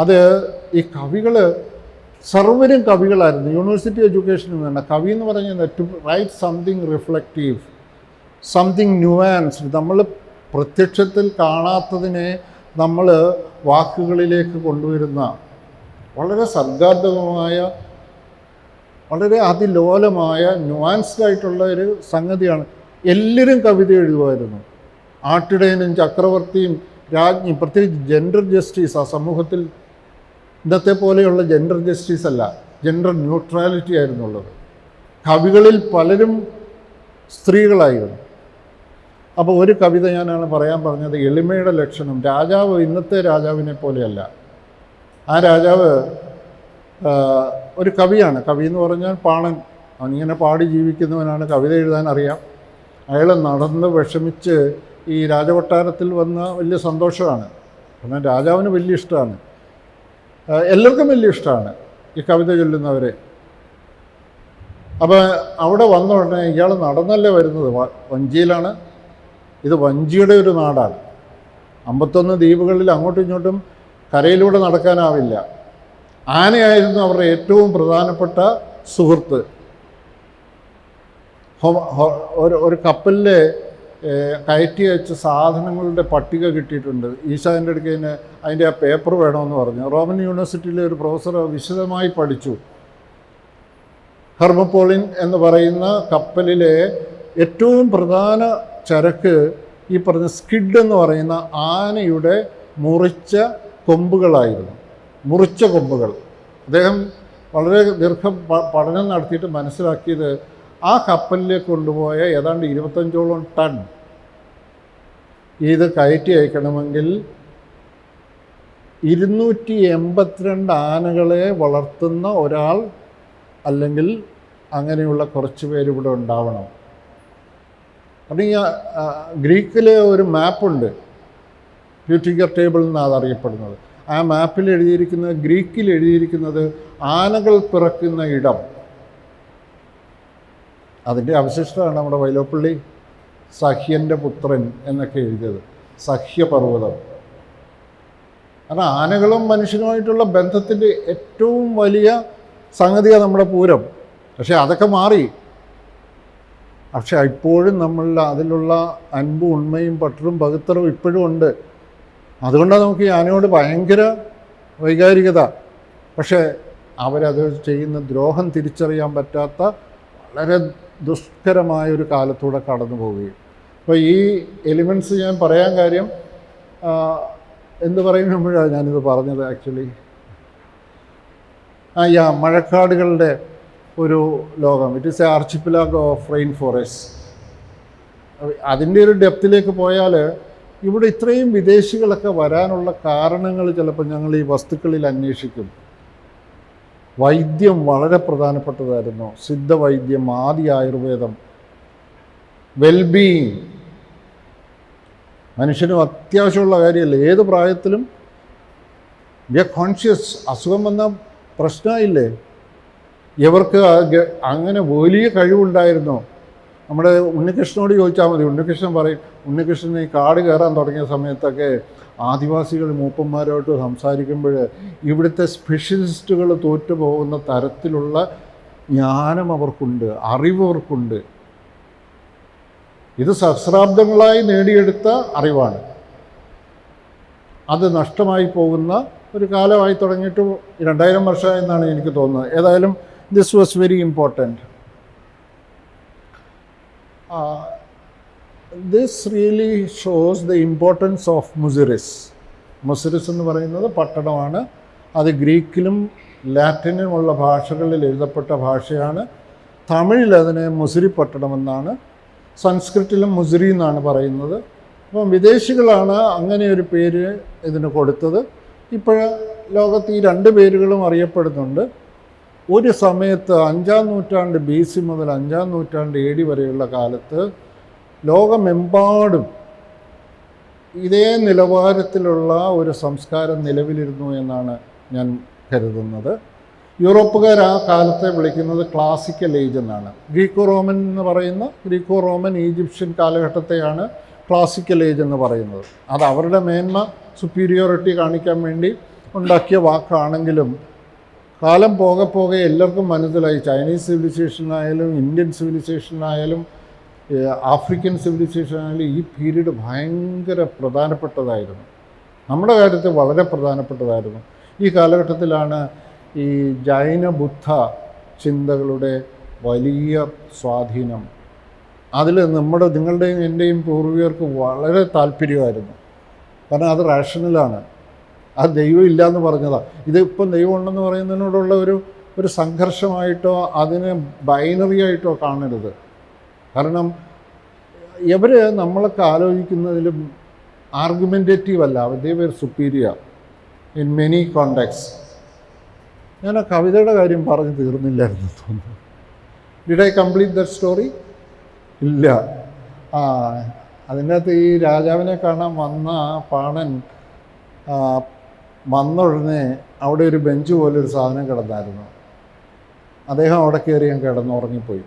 അത് ഈ കവികൾ സർവരും കവികളായിരുന്നു. യൂണിവേഴ്സിറ്റി എഡ്യൂക്കേഷനും വേണ്ട. കവി എന്ന് പറഞ്ഞാൽ to write something reflective, something nuanced. നമ്മൾ പ്രത്യക്ഷത്തിൽ കാണാത്തതിനെ നമ്മൾ വാക്കുകളിലേക്ക് കൊണ്ടുവരുന്ന വളരെ സർഗാത്മകമായ, വളരെ അതിലോലമായ, ന്യൂവാൻസ്ഡ് ആയിട്ടുള്ള ഒരു സംഗതിയാണ്. എല്ലാവരും കവിത എഴുതുമായിരുന്നു. ആട്ടിടയനും ചക്രവർത്തിയും രാജ്ഞി, പ്രത്യേകിച്ച് ജെൻഡർ ജസ്റ്റിസ് ആ സമൂഹത്തിൽ ഇന്നത്തെ പോലെയുള്ള ജെൻഡർ ജസ്റ്റിസ് അല്ല, ജെൻഡർ ന്യൂട്രാലിറ്റി ആയിരുന്നു ഉള്ളത്. കവികളിൽ പലരും സ്ത്രീകളായിരുന്നു. അപ്പോൾ ഒരു കവിത ഞാനാണ് പറയാൻ പറഞ്ഞത്, എളിമയുടെ ലക്ഷണം. രാജാവ് ഇന്നത്തെ രാജാവിനെ പോലെയല്ല. ആ രാജാവ് ഒരു കവിയാണ്. കവി എന്ന് പറഞ്ഞാൽ പാണൻ, അവനിങ്ങനെ പാടി ജീവിക്കുന്നവനാണ്. കവിത എഴുതാൻ അറിയാം. അയാൾ നടന്ന് വിഷമിച്ച് ഈ രാജകൊട്ടാരത്തിൽ വന്ന വലിയ സന്തോഷമാണ്. കാരണം രാജാവിന് വലിയ ഇഷ്ടമാണ്, എല്ലാവർക്കും വലിയ ഇഷ്ടമാണ് ഈ കവിത ചൊല്ലുന്നവരെ. അപ്പോൾ അവിടെ വന്ന ഉടനെ ഇയാൾ നടന്നല്ലേ വരുന്നത്, വഞ്ചിയിലാണ്. ഇത് വഞ്ചിയുടെ ഒരു നാടാണ്. 51 ദ്വീപുകളിൽ അങ്ങോട്ടും ഇങ്ങോട്ടും കരയിലൂടെ നടക്കാനാവില്ല. ആനയായിരുന്നു അവരുടെ ഏറ്റവും പ്രധാനപ്പെട്ട സുഹൃത്ത്. ഒരു കപ്പലിൽ കയറ്റി വെച്ച സാധനങ്ങളുടെ പട്ടിക കിട്ടിയിട്ടുണ്ട്. ഈശാൻ്റെ അടുക്കതിന് അതിൻ്റെ ആ പേപ്പർ വേണമെന്ന് പറഞ്ഞു. റോമൻ യൂണിവേഴ്സിറ്റിയിലെ ഒരു പ്രൊഫസർ വിശദമായി പഠിച്ചു. ഹെർമപ്പോളിൻ എന്ന് പറയുന്ന കപ്പലിലെ ഏറ്റവും പ്രധാന ചരക്ക് ഈ പറഞ്ഞ സ്കിഡ് എന്ന് പറയുന്ന ആനയുടെ മുറിച്ച കൊമ്പുകളായിരുന്നു. മുറിച്ച കൊമ്പുകൾ. അദ്ദേഹം വളരെ ദീർഘം പഠനം നടത്തിയിട്ട് മനസ്സിലാക്കിയത്, ആ കപ്പലിലേക്ക് കൊണ്ടുപോയ ഏതാണ്ട് 25ഓളം ടൺ ഇത് കയറ്റി അയക്കണമെങ്കിൽ 282 ആനകളെ വളർത്തുന്ന ഒരാൾ അല്ലെങ്കിൽ അങ്ങനെയുള്ള കുറച്ച് പേര് ഇവിടെ ഉണ്ടാവണം. അപ്പം ഈ ഗ്രീക്കിലെ ഒരു മാപ്പുണ്ട്, പ്യൂട്ടിക്കർ ടേബിൾ എന്നാണ് അറിയപ്പെടുന്നത്. ആ മാപ്പിൽ എഴുതിയിരിക്കുന്നത്, ഗ്രീക്കിൽ എഴുതിയിരിക്കുന്നത് ആനകൾ പിറക്കുന്ന ഇടം. അതിൻ്റെ അവശിഷ്ടമാണ് നമ്മുടെ വൈലോപ്പള്ളി സഹ്യൻ്റെ പുത്രൻ എന്നൊക്കെ എഴുതിയത്, സഹ്യപർവ്വതം. കാരണം ആനകളും മനുഷ്യനുമായിട്ടുള്ള ബന്ധത്തിൻ്റെ ഏറ്റവും വലിയ സംഗതിയാണ് നമ്മുടെ പൂരം. പക്ഷേ അതൊക്കെ മാറി. പക്ഷെ ഇപ്പോഴും നമ്മളിൽ അതിലുള്ള അൻപും ഉണ്മയും പട്ടറും പകുത്തറും ഇപ്പോഴും ഉണ്ട്. അതുകൊണ്ടാണ് നമുക്ക് ഈ ആനയോട് ഭയങ്കര വൈകാരികത. പക്ഷേ അവരത് ചെയ്യുന്ന ദ്രോഹം തിരിച്ചറിയാൻ പറ്റാത്ത വളരെ ദുഷ്കരമായൊരു കാലത്തൂടെ കടന്നു പോവുകയും. അപ്പോൾ ഈ എലിമെൻറ്റ്സ് ഞാൻ പറയാൻ കാര്യം എന്ത് പറയുമ്പോഴാണ് ഞാനിത് പറഞ്ഞത്. ആക്ച്വലി മഴക്കാടുകളുടെ ഒരു ലോകം. It is a archipelago of rain forest. അതിൻ്റെ ഒരു ഡെപ്തിലേക്ക് പോയാൽ ഇവിടെ ഇത്രയും വിദേശികളൊക്കെ വരാനുള്ള കാരണങ്ങൾ ചിലപ്പോൾ ഞങ്ങൾ ഈ വസ്തുക്കളിൽ അന്വേഷിക്കും. വൈദ്യം വളരെ പ്രധാനപ്പെട്ടതായിരുന്നു. സിദ്ധവൈദ്യം, ആദി ആയുർവേദം, വെൽബീയിങ് മനുഷ്യനും അത്യാവശ്യമുള്ള കാര്യമല്ല. ഏത് പ്രായത്തിലും വി ആർ കോൺഷ്യസ്. അസുഖം വന്ന പ്രശ്നമില്ലേ? ഇവർക്ക് അങ്ങനെ വലിയ കഴിവുണ്ടായിരുന്നു. നമ്മുടെ ഉണ്ണികൃഷ്ണനോട് ചോദിച്ചാൽ മതി. ഉണ്ണികൃഷ്ണൻ പറയും, ഉണ്ണികൃഷ്ണൻ ഈ കാട് കയറാൻ തുടങ്ങിയ സമയത്തൊക്കെ ആദിവാസികൾ മൂപ്പന്മാരോട്ട് സംസാരിക്കുമ്പോൾ ഇവിടുത്തെ സ്പെഷ്യലിസ്റ്റുകൾ തോറ്റുപോകുന്ന തരത്തിലുള്ള ജ്ഞാനം അവർക്കുണ്ട്, അറിവ് അവർക്കുണ്ട്. ഇത് സഹസ്രാബ്ദങ്ങളായി നേടിയെടുത്ത അറിവാണ്. അത് നഷ്ടമായി പോകുന്ന ഒരു കാലമായി തുടങ്ങിയിട്ട് 2000 വർഷമായെന്നാണ് എനിക്ക് തോന്നുന്നത്. ഏതായാലും this was very important. This really shows the importance of Muziris. Muziris എന്ന് പറയുന്നത് പട്ടണമാണ്. അത് ഗ്രീക്കിലും ലാറ്റിനുമുള്ള ഭാഷകളിൽ എഴുതപ്പെട്ട ഭാഷയാണ്. തമിഴിൽ അതിനെ മുസിരി പട്ടണമെന്നാണ്, സംസ്കൃതത്തിലും മുസിരി എന്നാണ് പറയുന്നത്. അപ്പം വിദേശികളാണ് അങ്ങനെ ഒരു പേര് ഇതിന് കൊടുത്തത്. ഇപ്പോൾ ലോകത്ത് ഈ 2 പേരുകളും അറിയപ്പെടുന്നുണ്ട്. ഒരു സമയത്ത് 5-ാം നൂറ്റാണ്ട് BC മുതൽ 5-ാം നൂറ്റാണ്ട് AD വരെയുള്ള കാലത്ത് ലോകമെമ്പാടും ഇതേ നിലവാരത്തിലുള്ള ഒരു സംസ്കാരം നിലവിലിരുന്നു എന്നാണ് ഞാൻ കരുതുന്നത്. യൂറോപ്പുകാർ ആ കാലത്തെ വിളിക്കുന്നത് ക്ലാസിക്കൽ ഏജ് എന്നാണ്. ഗ്രീക്കോ റോമൻ എന്ന് പറയുന്ന ഗ്രീക്കോ റോമൻ ഈജിപ്ഷ്യൻ കാലഘട്ടത്തെയാണ് ക്ലാസിക്കൽ ഏജ് എന്ന് പറയുന്നത്. അത് അവരുടെ മേന്മ സുപ്പീരിയോറിറ്റി കാണിക്കാൻ വേണ്ടി ഉണ്ടാക്കിയ വാക്കാണെങ്കിലും കാലം പോകെ പോകെ എല്ലാവർക്കും മനസ്സിലായി ചൈനീസ് സിവിലൈസേഷനായാലും ഇന്ത്യൻ സിവിലൈസേഷനായാലും ആഫ്രിക്കൻ സിവിലൈസേഷനായാലും ഈ പീരീഡ് ഭയങ്കര പ്രധാനപ്പെട്ടതായിരുന്നു. നമ്മുടെ കാര്യത്തിൽ വളരെ പ്രധാനപ്പെട്ടതായിരുന്നു. ഈ കാലഘട്ടത്തിലാണ് ഈ ജൈന ബുദ്ധ ചിന്തകളുടെ വലിയ സ്വാധീനം. അതിൽ നിങ്ങളുടെയും എൻ്റെയും പൂർവികർക്ക് വളരെ താല്പര്യമായിരുന്നു. കാരണം അത് റാഷണലാണ്, അത് ദൈവം ഇല്ല എന്ന് പറഞ്ഞതാണ്. ഇതിപ്പം ദൈവം ഉണ്ടെന്ന് പറയുന്നതിനോടുള്ള ഒരു സംഘർഷമായിട്ടോ അതിനെ ബൈനറി ആയിട്ടോ കാണരുത്. കാരണം ഇവർ നമ്മളൊക്കെ ആലോചിക്കുന്നതിലും ആർഗ്യുമെൻറ്റേറ്റീവ് അല്ല, they were superior in many contexts. ഞാൻ ആ കവിതയുടെ കാര്യം പറഞ്ഞ് തീർന്നില്ലായിരുന്നു തോന്നുന്നു. Did I complete that story? ഇല്ല. അതിനകത്ത് ഈ രാജാവിനെ കാണാൻ വന്ന പാണൻ വന്ന ഉടനെ അവിടെ ഒരു ബെഞ്ച് പോലൊരു സാധനം കിടന്നായിരുന്നു. അദ്ദേഹം അവിടെ കയറി ഞാൻ കിടന്നുറങ്ങിപ്പോയി.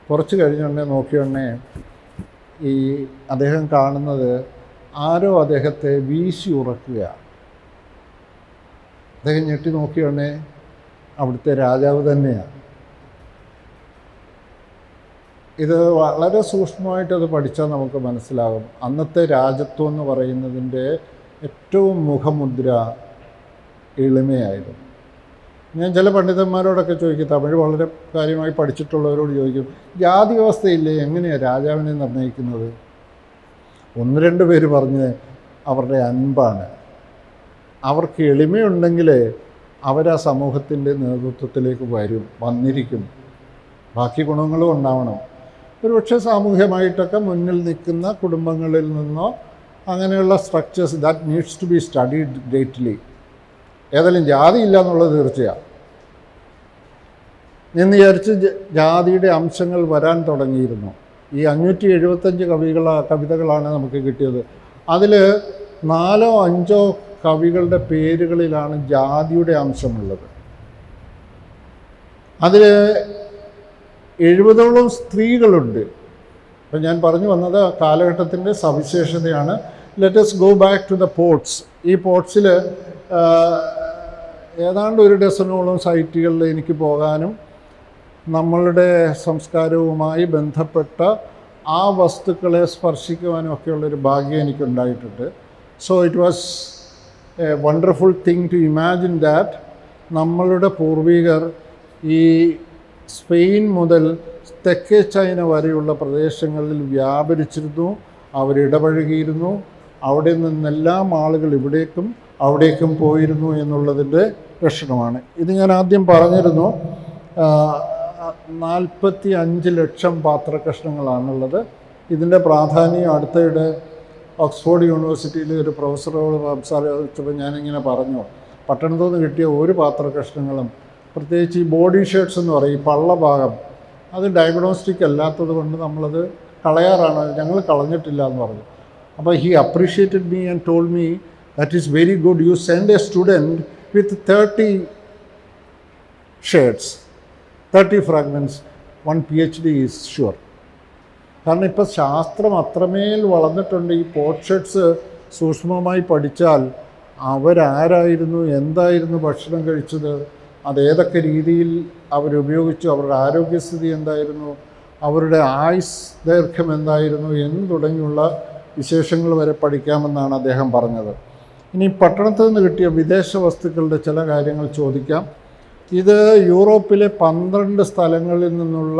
കുറച്ച് കഴിഞ്ഞുടനെ നോക്കിയുടനെ ഈ അദ്ദേഹം കാണുന്നത് ആരോ അദ്ദേഹത്തെ വീശി ഉറക്കുക. അദ്ദേഹം ഞെട്ടി നോക്കിയുടനെ അവിടുത്തെ രാജാവ് തന്നെയാണ്. ഇത് വളരെ സൂക്ഷ്മമായിട്ടത് പഠിച്ചാൽ നമുക്ക് മനസ്സിലാകും. അന്നത്തെ രാജത്വം എന്ന് പറയുന്നതിൻ്റെ ഏറ്റവും മുഖമുദ്ര എളിമയായിരുന്നു. ഞാൻ ചില പണ്ഡിതന്മാരോടൊക്കെ ചോദിക്കും, തമിഴ് വളരെ കാര്യമായി പഠിച്ചിട്ടുള്ളവരോട് ചോദിക്കും, ജാതി വ്യവസ്ഥയില്ലേ, എങ്ങനെയാണ് രാജാവിനെ നിർണ്ണയിക്കുന്നത്? 1-2 പേര് പറഞ്ഞ് അവരുടെ അൻപാണ്. അവർക്ക് എളിമയുണ്ടെങ്കിൽ അവരാ സമൂഹത്തിൻ്റെ നേതൃത്വത്തിലേക്ക് വന്നിരിക്കും. ബാക്കി ഗുണങ്ങളും ഉണ്ടാവണം. ഒരുപക്ഷെ സാമൂഹ്യമായിട്ടൊക്കെ മുന്നിൽ നിൽക്കുന്ന കുടുംബങ്ങളിൽ നിന്നോ അങ്ങനെയുള്ള structures that needs to be studied greatly. ഏതായാലും ജാതി ഇല്ല എന്നുള്ളത് തീർച്ചയാണ്. എന്ന് വിചാരിച്ച് ജാതിയുടെ അംശങ്ങൾ വരാൻ തുടങ്ങിയിരുന്നു. ഈ 575 കവിതകളാണ് നമുക്ക് കിട്ടിയത്. അതിൽ 4-5 കവികളുടെ പേരുകളിലാണ് ജാതിയുടെ അംശമുള്ളത്. അതിൽ 70ഓളം സ്ത്രീകളുണ്ട്. അപ്പം ഞാൻ പറഞ്ഞു വന്നത് കാലഘട്ടത്തിൻ്റെ സവിശേഷതയാണ്. Let us go back to the ports. ഈ പോർട്സിൽ ഏതാണ്ട് 1 ഡസനോളം സൈറ്റുകളിൽ എനിക്ക് പോകാനും നമ്മളുടെ സംസ്കാരവുമായി ബന്ധപ്പെട്ട ആ വസ്തുക്കളെ സ്പർശിക്കുവാനും ഒക്കെയുള്ളൊരു ഭാഗ്യം എനിക്കുണ്ടായിട്ടുണ്ട്. So it was a wonderful thing to imagine that നമ്മളുടെ പൂർവികർ ഈ സ്പെയിൻ മുതൽ തെക്കേ ചൈന വരെയുള്ള പ്രദേശങ്ങളിൽ വ്യാപരിച്ചിരുന്നു, അവരിടപഴകിയിരുന്നു. അവിടെ നിന്നെല്ലാം ആളുകൾ ഇവിടേക്കും അവിടേക്കും പോയിരുന്നു എന്നുള്ളതിൻ്റെ ലക്ഷണമാണ്. ഇത് ഞാൻ ആദ്യം പറഞ്ഞിരുന്നു. 45 ലക്ഷം പാത്രക്കഷ്ണങ്ങളാണുള്ളത്. ഇതിൻ്റെ പ്രാധാന്യം അടുത്തയിടെ ഓക്സ്ഫോർഡ് യൂണിവേഴ്സിറ്റിയിൽ ഒരു പ്രൊഫസറോട് സംസാരിച്ചപ്പോൾ ഞാനിങ്ങനെ പറഞ്ഞു, പട്ടണത്തു നിന്ന് കിട്ടിയ ഒരു പാത്രക്കഷ്ണങ്ങളും, പ്രത്യേകിച്ച് ഈ ബോഡി ഷേർട്സ് എന്ന് പറയും, ഈ പള്ളഭാഗം, അത് ഡയഗ്നോസ്റ്റിക് അല്ലാത്തത് കൊണ്ട് നമ്മളത് കളയാറാണ്, ഞങ്ങൾ കളഞ്ഞിട്ടില്ല എന്ന് പറഞ്ഞു. അപ്പോൾ he appreciated me and told me that is very good. U send A student with 30 shirts, 30 fragments, 1 PhD is sure. കാരണം ഇപ്പോൾ ശാസ്ത്രം അത്രമേൽ വളർന്നിട്ടുണ്ട്. ഈ പോർട്രേറ്റ്സ് സൂക്ഷ്മമായി പഠിച്ചാൽ അവരാരായിരുന്നു, എന്തായിരുന്നു ഭക്ഷണം കഴിച്ചത്, അതേതൊക്കെ രീതിയിൽ അവരുപയോഗിച്ചു, അവരുടെ ആരോഗ്യസ്ഥിതി എന്തായിരുന്നു, അവരുടെ ആയുസ് ദൈർഘ്യം എന്തായിരുന്നു എന്ന് തുടങ്ങിയുള്ള വിശേഷങ്ങൾ വരെ പഠിക്കാമെന്നാണ് അദ്ദേഹം പറഞ്ഞത്. ഇനി പട്ടണത്തിൽ നിന്ന് കിട്ടിയ വിദേശ വസ്തുക്കളുടെ ചില കാര്യങ്ങൾ ചോദിക്കാം. ഇത് യൂറോപ്പിലെ 12 സ്ഥലങ്ങളിൽ നിന്നുള്ള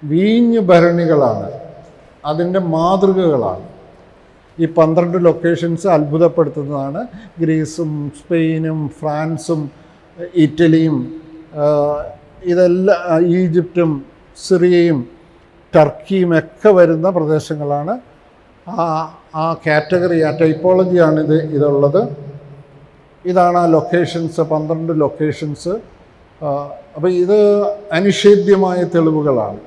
വീഞ്ഞ് ഭരണികളാണ്, അതിൻ്റെ മാതൃകകളാണ്. ഈ 12 ലൊക്കേഷൻസ് അത്ഭുതപ്പെടുത്തുന്നതാണ്. ഗ്രീസും സ്പെയിനും ഫ്രാൻസും ഇറ്റലിയും ഇതെല്ലാം, ഈജിപ്തും സിറിയയും ടർക്കിയും ഒക്കെ വരുന്ന പ്രദേശങ്ങളാണ്. ആ കാറ്റഗറി, ആ ടൈപ്പോളജിയാണ് ഇതുള്ളത്. ഇതാണ് ആ ലൊക്കേഷൻസ്, 12 ലൊക്കേഷൻസ്. അപ്പോൾ ഇത് അനിഷേധ്യമായ തെളിവുകളാണ്.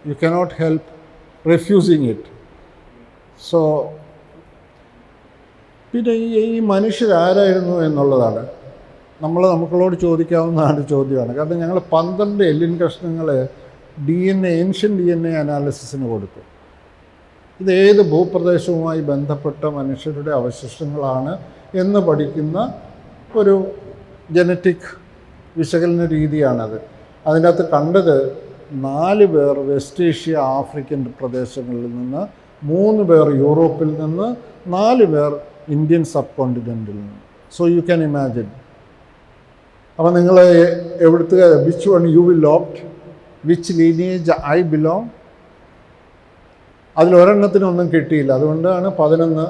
You cannot help refusing it. So പിന്നെ ഈ മനുഷ്യരാരായിരുന്നു എന്നുള്ളതാണ് നമുക്കളോട് ചോദിക്കാവുന്നതാണ് ചോദ്യമാണ്. കാരണം ഞങ്ങൾ 12 എല്ലിൻ കഷ്ണങ്ങൾ ഏൻഷ്യൻ DNA അനാലിസിസിന് കൊടുത്തു. ഇത് ഏത് ഭൂപ്രദേശവുമായി ബന്ധപ്പെട്ട മനുഷ്യരുടെ അവശിഷ്ടങ്ങളാണ് എന്ന് പഠിക്കുന്ന ഒരു ജനറ്റിക് വിശകലന രീതിയാണത്. അതിൻ്റെ അകത്ത് കണ്ടത് 4 പേർ വെസ്റ്റ് ഏഷ്യ ആഫ്രിക്കൻ പ്രദേശങ്ങളിൽ നിന്ന്, 3 പേർ യൂറോപ്പിൽ നിന്ന്, 4 പേർ ഇന്ത്യൻ സബ് കോണ്ടിനെൻറ്റിൽ നിന്ന്. So you can imagine. അപ്പോൾ നിങ്ങൾ എവിടുത്തെ which one you will opt, which lineage I belong. അതിലൊരെണ്ണത്തിനൊന്നും കിട്ടിയില്ല. അതുകൊണ്ടാണ് 11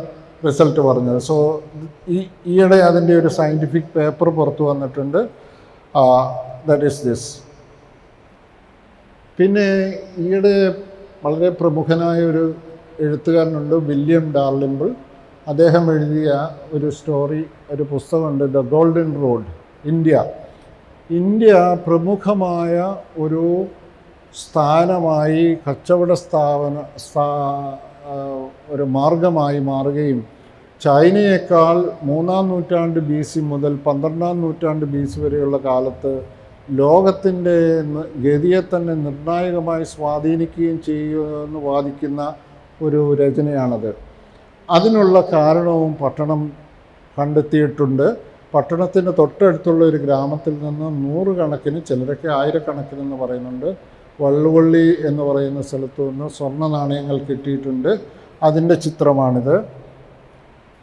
റിസൾട്ട് പറഞ്ഞത്. സോ ഈയിടെ അതിൻ്റെ ഒരു സയൻറ്റിഫിക് പേപ്പർ പുറത്തു വന്നിട്ടുണ്ട്. That is this. പിന്നെ ഈയിടെ വളരെ പ്രമുഖനായ ഒരു എഴുത്തുകാരനുണ്ട്, വില്യം ഡാർലിംബിൾ. അദ്ദേഹം എഴുതിയ ഒരു സ്റ്റോറി, ഒരു പുസ്തകമുണ്ട്, ദ ഗോൾഡൻ റോഡ്. ഇന്ത്യ പ്രമുഖമായ ഒരു സ്ഥാനമായി, കച്ചവട ഒരു മാർഗമായി മാറുകയും ചൈനയേക്കാൾ 3-ാം നൂറ്റാണ്ട് BC മുതൽ 12-ാം നൂറ്റാണ്ട് BC വരെയുള്ള കാലത്ത് ലോകത്തിൻ്റെ ഗതിയെ തന്നെ നിർണായകമായി സ്വാധീനിക്കുകയും ചെയ്യുമെന്ന് വാദിക്കുന്ന ഒരു രചനയാണത്. അതിനുള്ള കാരണവും പട്ടണം കണ്ടെത്തിയിട്ടുണ്ട്. പട്ടണത്തിന് തൊട്ടടുത്തുള്ള ഒരു ഗ്രാമത്തിൽ നിന്ന് 100 കണക്കിന്, ചിലരൊക്കെ 1000 കണക്കിനെന്ന് പറയുന്നുണ്ട്, വള്ളുവള്ളി എന്ന് പറയുന്ന സ്ഥലത്തു നിന്ന് സ്വർണ്ണ നാണയങ്ങൾ കിട്ടിയിട്ടുണ്ട്. അതിൻ്റെ ചിത്രമാണിത്.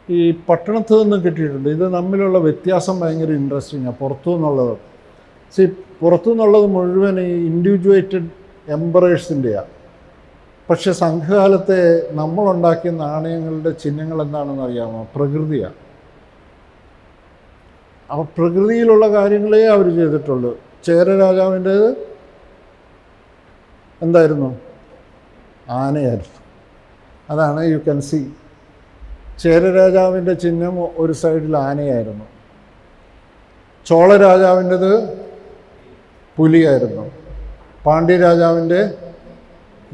ഈ പട്ടണത്തിൽ നിന്ന് കിട്ടിയിട്ടുണ്ട്. ഇത് തമ്മിലുള്ള വ്യത്യാസം ഭയങ്കര ഇൻട്രസ്റ്റിങ്ങാണ്. പുറത്തു നിന്നുള്ളത് മുഴുവൻ ഈ ഇൻഡിവിജ്വേറ്റഡ് എംപറേഴ്സിൻ്റെയാണ്. പക്ഷെ സംഘകാലത്തെ നമ്മളുണ്ടാക്കിയ നാണയങ്ങളുടെ ചിഹ്നങ്ങൾ എന്താണെന്ന് അറിയാമോ? പ്രകൃതിയാണ്. അപ്പോൾ പ്രകൃതിയിലുള്ള കാര്യങ്ങളേ അവർ ചെയ്തിട്ടുള്ളൂ. ചേര രാജാവിൻ്റേത് എന്തായിരുന്നു? ആനയായിരുന്നു. അതാണ് യു ക്യാൻ സി. ചേര രാജാവിൻ്റെ ചിഹ്നം ഒരു സൈഡിൽ ആനയായിരുന്നു. ചോള രാജാവിൻ്റേത് പുലിയായിരുന്നു. പാണ്ഡ്യ രാജാവിൻ്റെ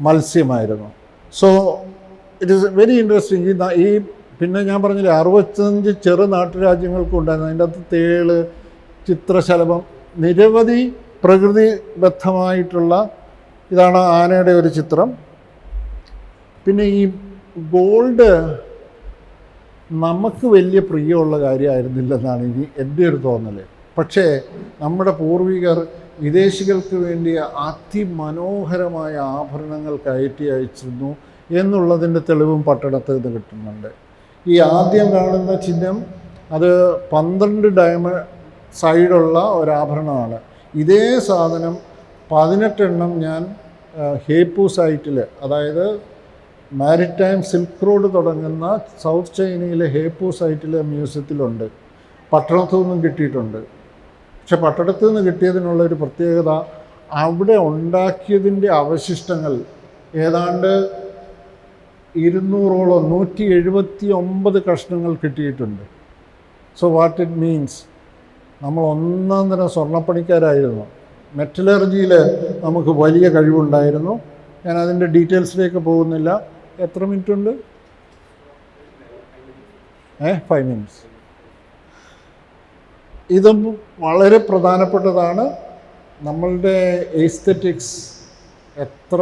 മത്സ്യമായിരുന്നു. So it is very interesting. ഈ പിന്നെ ഞാൻ പറഞ്ഞില്ലേ 65 ചെറു നാട്ടുരാജ്യങ്ങൾക്കും ഉണ്ടായിരുന്നു. അതിൻ്റെ അകത്ത് തേള്, ചിത്രശലഭം, നിരവധി പ്രകൃതിബദ്ധമായിട്ടുള്ള, ഇതാണ് ആനയുടെ ഒരു ചിത്രം. പിന്നെ ഈ ഗോൾഡ് നമുക്ക് വലിയ പ്രിയമുള്ള കാര്യമായിരുന്നില്ലെന്നാണ് എൻ്റെ ഒരു തോന്നൽ. പക്ഷേ നമ്മുടെ പൂർവികർ വിദേശികൾക്ക് വേണ്ടി അതിമനോഹരമായ ആഭരണങ്ങൾ കയറ്റി അയച്ചിരുന്നു എന്നുള്ളതിൻ്റെ തെളിവും പട്ടണത്തിൽ നിന്ന് കിട്ടുന്നുണ്ട്. ഈ ആദ്യം കാണുന്ന ചിഹ്നം അത് 12 സൈഡുള്ള ഒരാഭരണമാണ്. ഇതേ സാധനം 18 എണ്ണം ഞാൻ ഹേപ്പു സൈറ്റിൽ, അതായത് മാരിടൈം സിൽക്ക് റോഡ് തുടങ്ങുന്ന സൗത്ത് ചൈനയിലെ ഹേപ്പു സൈറ്റിലെ മ്യൂസിയത്തിലുണ്ട്. പട്ടണത്തു നിന്നും കിട്ടിയിട്ടുണ്ട്. പക്ഷെ പട്ടണത്തിൽ നിന്ന് കിട്ടിയതിനുള്ള ഒരു പ്രത്യേകത, അവിടെ ഉണ്ടാക്കിയതിൻ്റെ അവശിഷ്ടങ്ങൾ ഏതാണ്ട് 200ഓളം 179 കഷ്ണങ്ങൾ കിട്ടിയിട്ടുണ്ട്. സോ വാട്ട് ഇറ്റ് മീൻസ്, നമ്മൾ ഒന്നാം തരം സ്വർണ്ണപ്പണിക്കാരായിരുന്നു. മെറ്റലർജിയിൽ നമുക്ക് വലിയ കഴിവുണ്ടായിരുന്നു. ഞാൻ അതിൻ്റെ ഡീറ്റെയിൽസിലേക്ക് പോകുന്നില്ല. എത്ര മിനിറ്റ് ഉണ്ട്? 5 മിനിറ്റ്സ്. ഇതും വളരെ പ്രധാനപ്പെട്ടതാണ്. നമ്മളുടെ എസ്തെറ്റിക്സ് എത്ര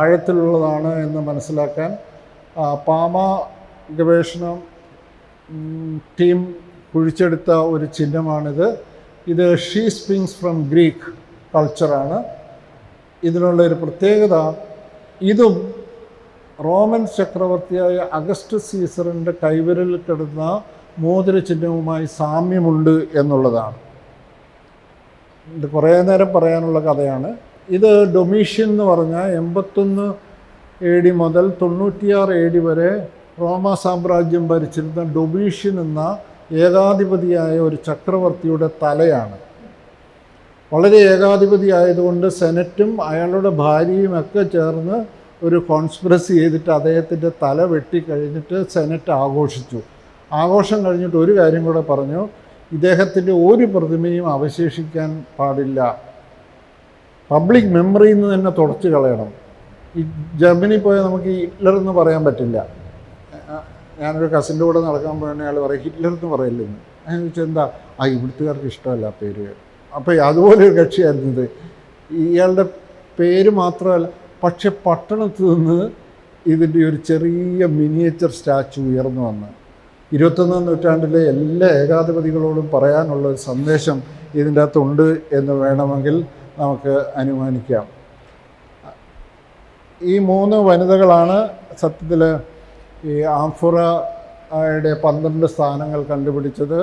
ആഴത്തിലുള്ളതാണ് എന്ന് മനസ്സിലാക്കാൻ പാമ ഗവേഷണം ടീം കുഴിച്ചെടുത്ത ഒരു ചിഹ്നമാണിത്. ഇത് ഷീ സ്പ്രിങ്സ് ഫ്രം ഗ്രീക്ക് കൾച്ചറാണ്. ഇതിനുള്ള ഒരു പ്രത്യേകത, ഇതും റോമൻ ചക്രവർത്തിയായ അഗസ്റ്റസ് സീസറിൻ്റെ കൈവിരലിൽ കിടന്ന മോതിരചിഹ്നവുമായി സാമ്യമുണ്ട് എന്നുള്ളതാണ്. ഇത് കുറേ നേരം പറയാനുള്ള കഥയാണ്. ഇത് ഡൊമീഷ്യൻ എന്ന് പറഞ്ഞാൽ 81 AD മുതൽ 96 AD വരെ റോമ സാമ്രാജ്യം ഭരിച്ചിരുന്ന ഡൊമീഷ്യൻ എന്ന ഏകാധിപതിയായ ഒരു ചക്രവർത്തിയുടെ തലയാണ്. വളരെ ഏകാധിപതി ആയതുകൊണ്ട് സെനറ്റും അയാളുടെ ഭാര്യയും ഒക്കെ ചേർന്ന് ഒരു കോൺസ്പിറസി ചെയ്തിട്ട് അദ്ദേഹത്തിൻ്റെ തല വെട്ടിക്കഴിഞ്ഞിട്ട് സെനറ്റ് ആഘോഷിച്ചു. ആഘോഷം കഴിഞ്ഞിട്ട് ഒരു കാര്യം കൂടെ പറഞ്ഞു, ഇദ്ദേഹത്തിൻ്റെ ഒരു പ്രതിമയും അവശേഷിക്കാൻ പാടില്ല, പബ്ലിക് മെമ്മറിയിൽ നിന്ന് തന്നെ തുടച്ചു കളയണം. ഈ ജർമ്മനി പോയാൽ നമുക്ക് ഹിറ്റ്ലർ എന്ന് പറയാൻ പറ്റില്ല. ഞാനൊരു കസിൻ്റെ കൂടെ നടക്കാൻ പോയതിന് അയാൾ പറയും ഹിറ്റ്ലർ എന്ന് പറയില്ലെന്ന്. ഞാൻ ചോദിച്ചാൽ എന്താ? ഇവിടുത്തുകാർക്ക് ഇഷ്ടമല്ല പേര്. അപ്പോൾ അതുപോലെ ഒരു കക്ഷിയായിരുന്നു ഇത്. ഇയാളുടെ പേര് മാത്രമല്ല, പക്ഷെ പട്ടണത്ത് നിന്ന് ഇതിൻ്റെ ഒരു ചെറിയ മിനിയേച്ചർ സ്റ്റാച്ചു ഉയർന്നു വന്ന് 21ാം നൂറ്റാണ്ടിലെ എല്ലാ ഏകാധിപതികളോടും പറയാനുള്ള ഒരു സന്ദേശം ഇതിൻ്റെ അകത്തുണ്ട് എന്ന് വേണമെങ്കിൽ നമുക്ക് അനുമാനിക്കാം. ഈ 3 വനിതകളാണ് സത്യത്തിൽ ഈ ആംഫോറയുടെ 12 സ്ഥാനങ്ങൾ കണ്ടുപിടിച്ചത്.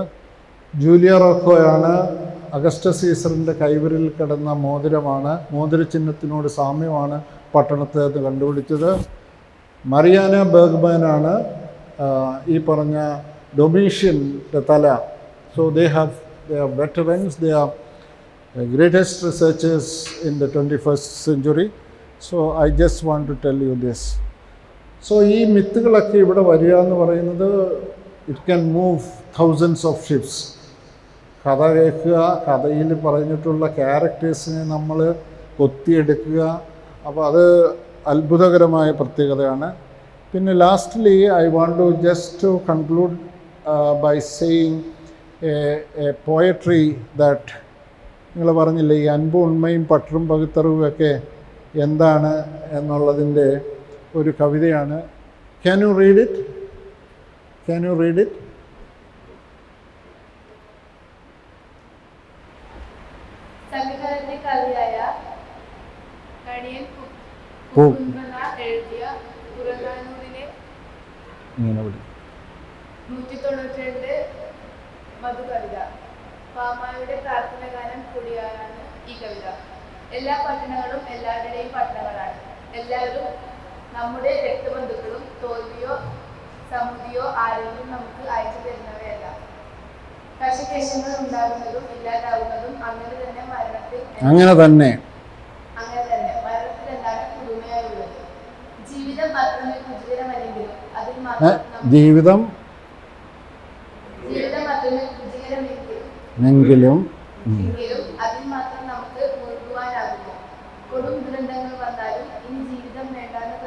ജൂലിയ റോക്കോയാണ് അഗസ്റ്റസ് സീസറിൻ്റെ കൈവിരലിൽ കിടന്ന മോതിരചിഹ്നത്തിനോട് സാമ്യമാണ് പട്ടണത്തെ അത് കണ്ടുപിടിച്ചത്. മറിയാന ബെർഗ്മാനാണ് ഈ പറഞ്ഞ ഡൊമീഷ്യൻ്റെ തല. So they have veterans, they are greatest researchers in the 21st century. So I just want to tell you this. So ഈ മിത്തുകളൊക്കെ ഇവിടെ വരിക എന്ന് പറയുന്നത് it can move thousands of ships. കഥ കേൾക്കുക, കഥയിൽ പറഞ്ഞിട്ടുള്ള ക്യാരക്ടേഴ്സിനെ നമ്മൾ കൊത്തിയെടുക്കുക, അപ്പോൾ അത് അത്ഭുതകരമായ പ്രത്യേകതയാണ്. പിന്നെ lastly I want to just to conclude by saying a poetry that നിങ്ങൾ പറഞ്ഞില്ലേ ഈ അൻപും ഉണ്മയും പട്ടറും പകുത്തറിവും ഒക്കെ എന്താണ് എന്നുള്ളതിൻ്റെ ഒരു കവിതയാണ്. Can you read it? Can you read it? സംഘകാരന്റെ കവിയായ കണിയൻ എഴുതിയ പുറനാനൂറിലെ 192 മധുകവിത. പാമായുടെ പ്രാർത്ഥന ഗാനം കൂടിയാണ് ഈ കവിത. എല്ലാ പട്ടണങ്ങളും എല്ലാവരുടെയും പട്ടണങ്ങളാണ്. എല്ലാവരും നമ്മുടെ രക്തബന്ധുക്കളും തോൽവിയോ സമുദിയോ ആരെങ്കിലും നമുക്ക് അയച്ചു തരുന്നവയല്ല. കശകേശങ്ങൾ ഉണ്ടാകുന്നതും ഇല്ലാതാവുന്നതും അങ്ങനെ തന്നെ മരണത്തിൽ എന്താണ് പുതുമയായുള്ളത്. ജീവിതം അത്രമേൽ രുചികരമല്ലെങ്കിലും അതിൽ മാത്രം ജീവിതം അത്രമേൽ രുചികരമെങ്കിലും അതിൽ മാത്രം നമുക്ക് മുഴുകുവാനാകുമോ? കൊടും ദുരന്തങ്ങൾ വന്നാലും ഇനി ജീവിതം വേണ്ടാന്ന്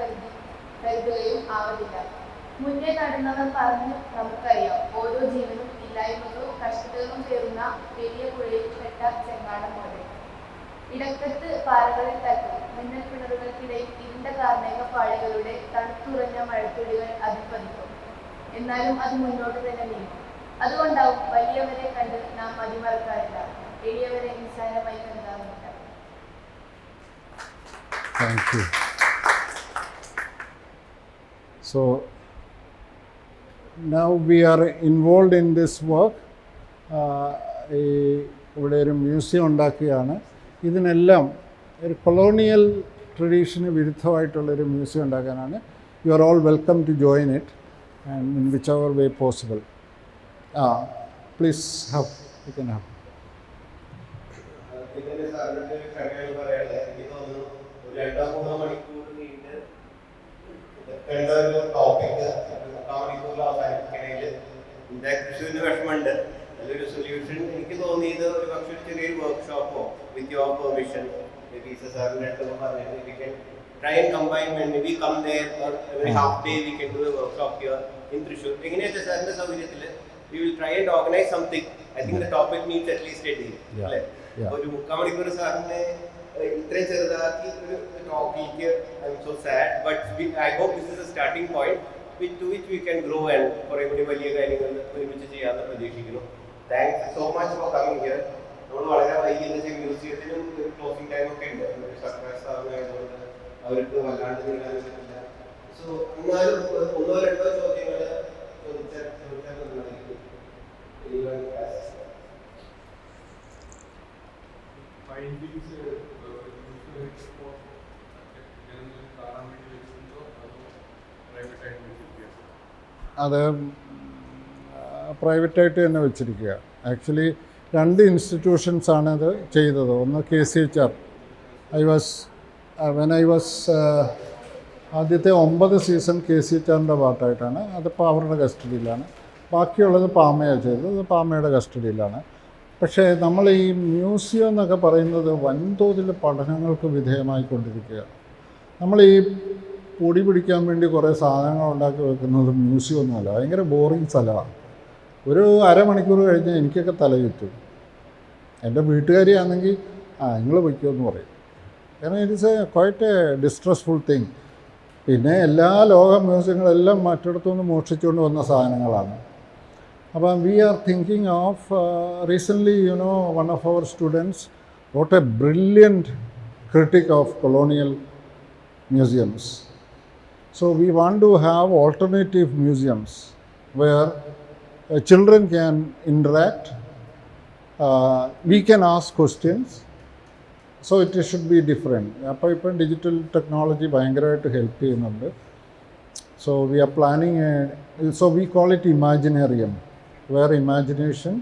കരുതുകയും ആവതില്ല. മുന്നേ നടന്നവർ പറഞ്ഞു നമുക്കറിയാം. ഓരോ ജീവനും ഇല്ലായ്മകളും കഷ്ടതകളും പേറുന്ന വലിയ പുഴയിൽ പെട്ട ചെങ്കാടം പോലെ ഇടക്കത്ത് പാറകളിൽ തട്ടും മിന്നൽ കിണറുകൾക്കിടയിൽ ഇരുണ്ട കാർമേഘ പാളികളുടെ തണുത്തുറഞ്ഞ മഴത്തുള്ളികൾ അതിൽ പതിക്കും. എന്നാലും അത് മുന്നോട്ട് തന്നെ നീങ്ങും. അതുകൊണ്ടാവും വലിയവരെ കണ്ട് നാം മതിമറക്കാറില്ല, എളിയവരെ നിസ്സാരമായി കണ്ടാറുമില്ല. Thank you. So now we are involved in this work. ഇവിടെ ഒരു മ്യൂസിയം ഉണ്ടാക്കുകയാണ്. ഇതിനെല്ലാം ഒരു കൊളോണിയൽ ട്രഡീഷന് വിരുദ്ധമായിട്ടുള്ളൊരു മ്യൂസിയം ഉണ്ടാക്കാനാണ്. You are all welcome to join it and in which our way possible. Please have, you can have. തൃശ്ശൂരിന് വിഷമമുണ്ട്. നല്ലൊരു സൊല്യൂഷൻ എനിക്ക് തോന്നിയത് ഒരു പക്ഷേ ചെറിയൊരു വർക്ക്ഷോപ്പോ വിത്ത് യുവർ പെർമിഷൻ സാറിൻ്റെ അടുത്തൊക്കെ പറഞ്ഞിട്ട് we can try and combine maybe come there or every half day we can do a workshop here in Thrissur. എങ്ങനെയാ സാറിൻ്റെ സൗകര്യത്തിൽ we will try and organize something. I think the topic needs at least a day. അല്ലേ? ഒരു 3/4 മണിക്കൂർ സാറിനെ ഇത്രയും ചെറുതാക്കി ഒരു topic I am so sad but I hope this is a starting point to which we can grow and കുറേ കൂടി വലിയ കാര്യങ്ങൾ ഒരുമിച്ച് ചെയ്യാമെന്ന് പ്രതീക്ഷിക്കുന്നു. Thanks so much for coming here. നമ്മൾ വളരെ വൈകിയെന്ന് വെച്ചാൽ മ്യൂസിയത്തിനും ഒരു ക്ലോസിംഗ് ടൈം ഒക്കെ ഉണ്ട്. ഒരു സർക്കാർ സ്ഥാപനമായതുകൊണ്ട് അവർക്ക് വല്ലാണ്ട് നീങ്ങാൻ പറ്റില്ല. സോ എന്നാലും 1-2 ചോദ്യങ്ങൾ ചോദിച്ചാൽ നന്നായിരിക്കും. അത് പ്രൈവറ്റായിട്ട് തന്നെ വെച്ചിരിക്കുക. ആക്ച്വലി 2 ഇൻസ്റ്റിറ്റ്യൂഷൻസാണ് അത് ചെയ്തത്. ഒന്ന് KCHR. ആദ്യത്തെ 9 സീസൺ KCHRൻ്റെ പാർട്ടായിട്ടാണ്. അതിപ്പോൾ അവരുടെ കസ്റ്റഡിയിലാണ്. ബാക്കിയുള്ളത് പാമയാണ് ചെയ്തത്. അത് പാമയുടെ കസ്റ്റഡിയിലാണ്. പക്ഷേ നമ്മൾ ഈ മ്യൂസിയം എന്നൊക്കെ പറയുന്നത് വൻതോതിൽ പഠനങ്ങൾക്ക് വിധേയമായിക്കൊണ്ടിരിക്കുകയാണ്. നമ്മൾ ഈ പൊടി പിടിക്കാൻ വേണ്ടി കുറേ സാധനങ്ങൾ ഉണ്ടാക്കി വെക്കുന്നത് മ്യൂസിയം ഒന്നുമല്ല, ഭയങ്കര ബോറിങ് സ്ഥലമാണ്. ഒരു അരമണിക്കൂർ കഴിഞ്ഞ് എനിക്കൊക്കെ തല ചുറ്റും. എൻ്റെ വീട്ടുകാരിയാണെങ്കിൽ നിങ്ങൾ വയ്ക്കുമോ എന്ന് പറയും. കാരണം it is quite a distressful thing. പിന്നെ എല്ലാ ലോക മ്യൂസിയങ്ങളെല്ലാം മറ്റിടത്തുനിന്ന് മോഷ്ടിച്ചുകൊണ്ട് വന്ന സാധനങ്ങളാണ്. അപ്പം we are thinking of recently one of our students wrote a brilliant critic of colonial museums. So we want to have alternative museums where children can interact, we can ask questions, so it should be different. അപ്പോൾ ഇപ്പം digital technology ഭയങ്കരമായിട്ട് help ചെയ്യുന്നുണ്ട്. So we are planning so we call it Imaginarium, where imagination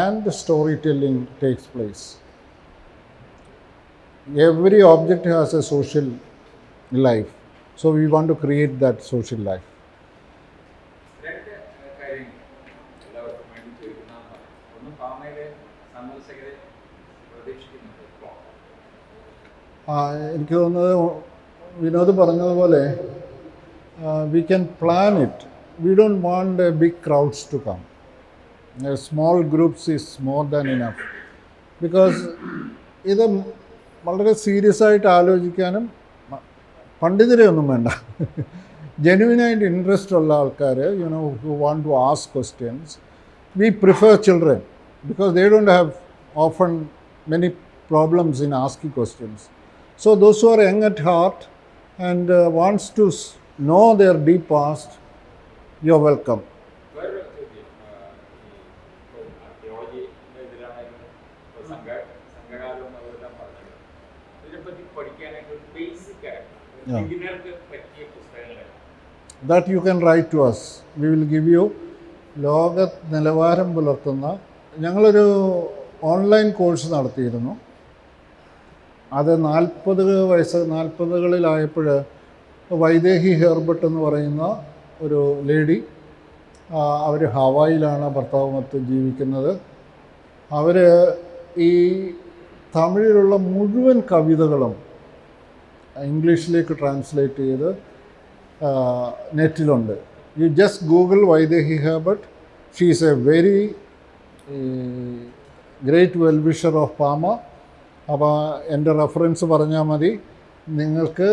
and storytelling takes place. Every object has a social life, so we want to create that social life. രണ്ട് കാര്യങ്ങൾ എല്ലാവർക്കും വേണ്ടി ചോദിക്കുന്നതാണ്. ഒന്ന്, പാമയിലെ സന്ദർശകരെ പ്രതീക്ഷിക്കുന്നുണ്ട് ഇപ്പോൾ. എനിക്ക് തോന്നുന്നത് വിനോദ് പറഞ്ഞതുപോലെ we can plan it. We don't want big crowds to come. Small groups is more than enough, because ഇത് വളരെ സീരിയസ് ആയിട്ട് ആലോചിക്കാനും പണ്ഡിതരെ ഒന്നും വേണ്ട. ജെന്യുവിനായിട്ട് ഇൻട്രസ്റ്റ് ഉള്ള ആൾക്കാർ who want to ask questions. We prefer children because they don't have often many problems in asking questions. So those who are young at heart and wants to know their deep past, you are welcome. വേറൊരു ചോദ്യം, ഇപ്പോൾ ആർക്കിയോളജിനെതിരാണെങ്കിലും സംഘകാലം അവരെല്ലാം പറഞ്ഞത് ഇതിനെപ്പറ്റി പഠിക്കാനായിട്ട് ഒരു basic ആയിട്ട് ബിഗിനർക്ക് പറ്റിയ പുസ്തകങ്ങൾ that you can write to us. We will give you ലോക നിലവാരം പുലർത്തുന്ന. ഞങ്ങളൊരു ഓൺലൈൻ കോഴ്സ് നടത്തിയിരുന്നു. അത് 40കളിലായപ്പോൾ വൈദേഹി ഹെർബർട്ട് എന്ന് പറയുന്ന ഒരു ലേഡി, അവർ ഹവായിലാണ് ഭർത്താവുമൊത്ത് ജീവിക്കുന്നത്. അവർ ഈ തമിഴിലുള്ള മുഴുവൻ കവിതകളും ഇംഗ്ലീഷിലേക്ക് ട്രാൻസ്ലേറ്റ് ചെയ്ത് നെറ്റിലുണ്ട്. You just Google Vaidehi Herbert. She is a very great well wisher of PAMA. അപ്പോൾ എൻ്റെ റെഫറൻസ് പറഞ്ഞാൽ മതി. നിങ്ങൾക്ക്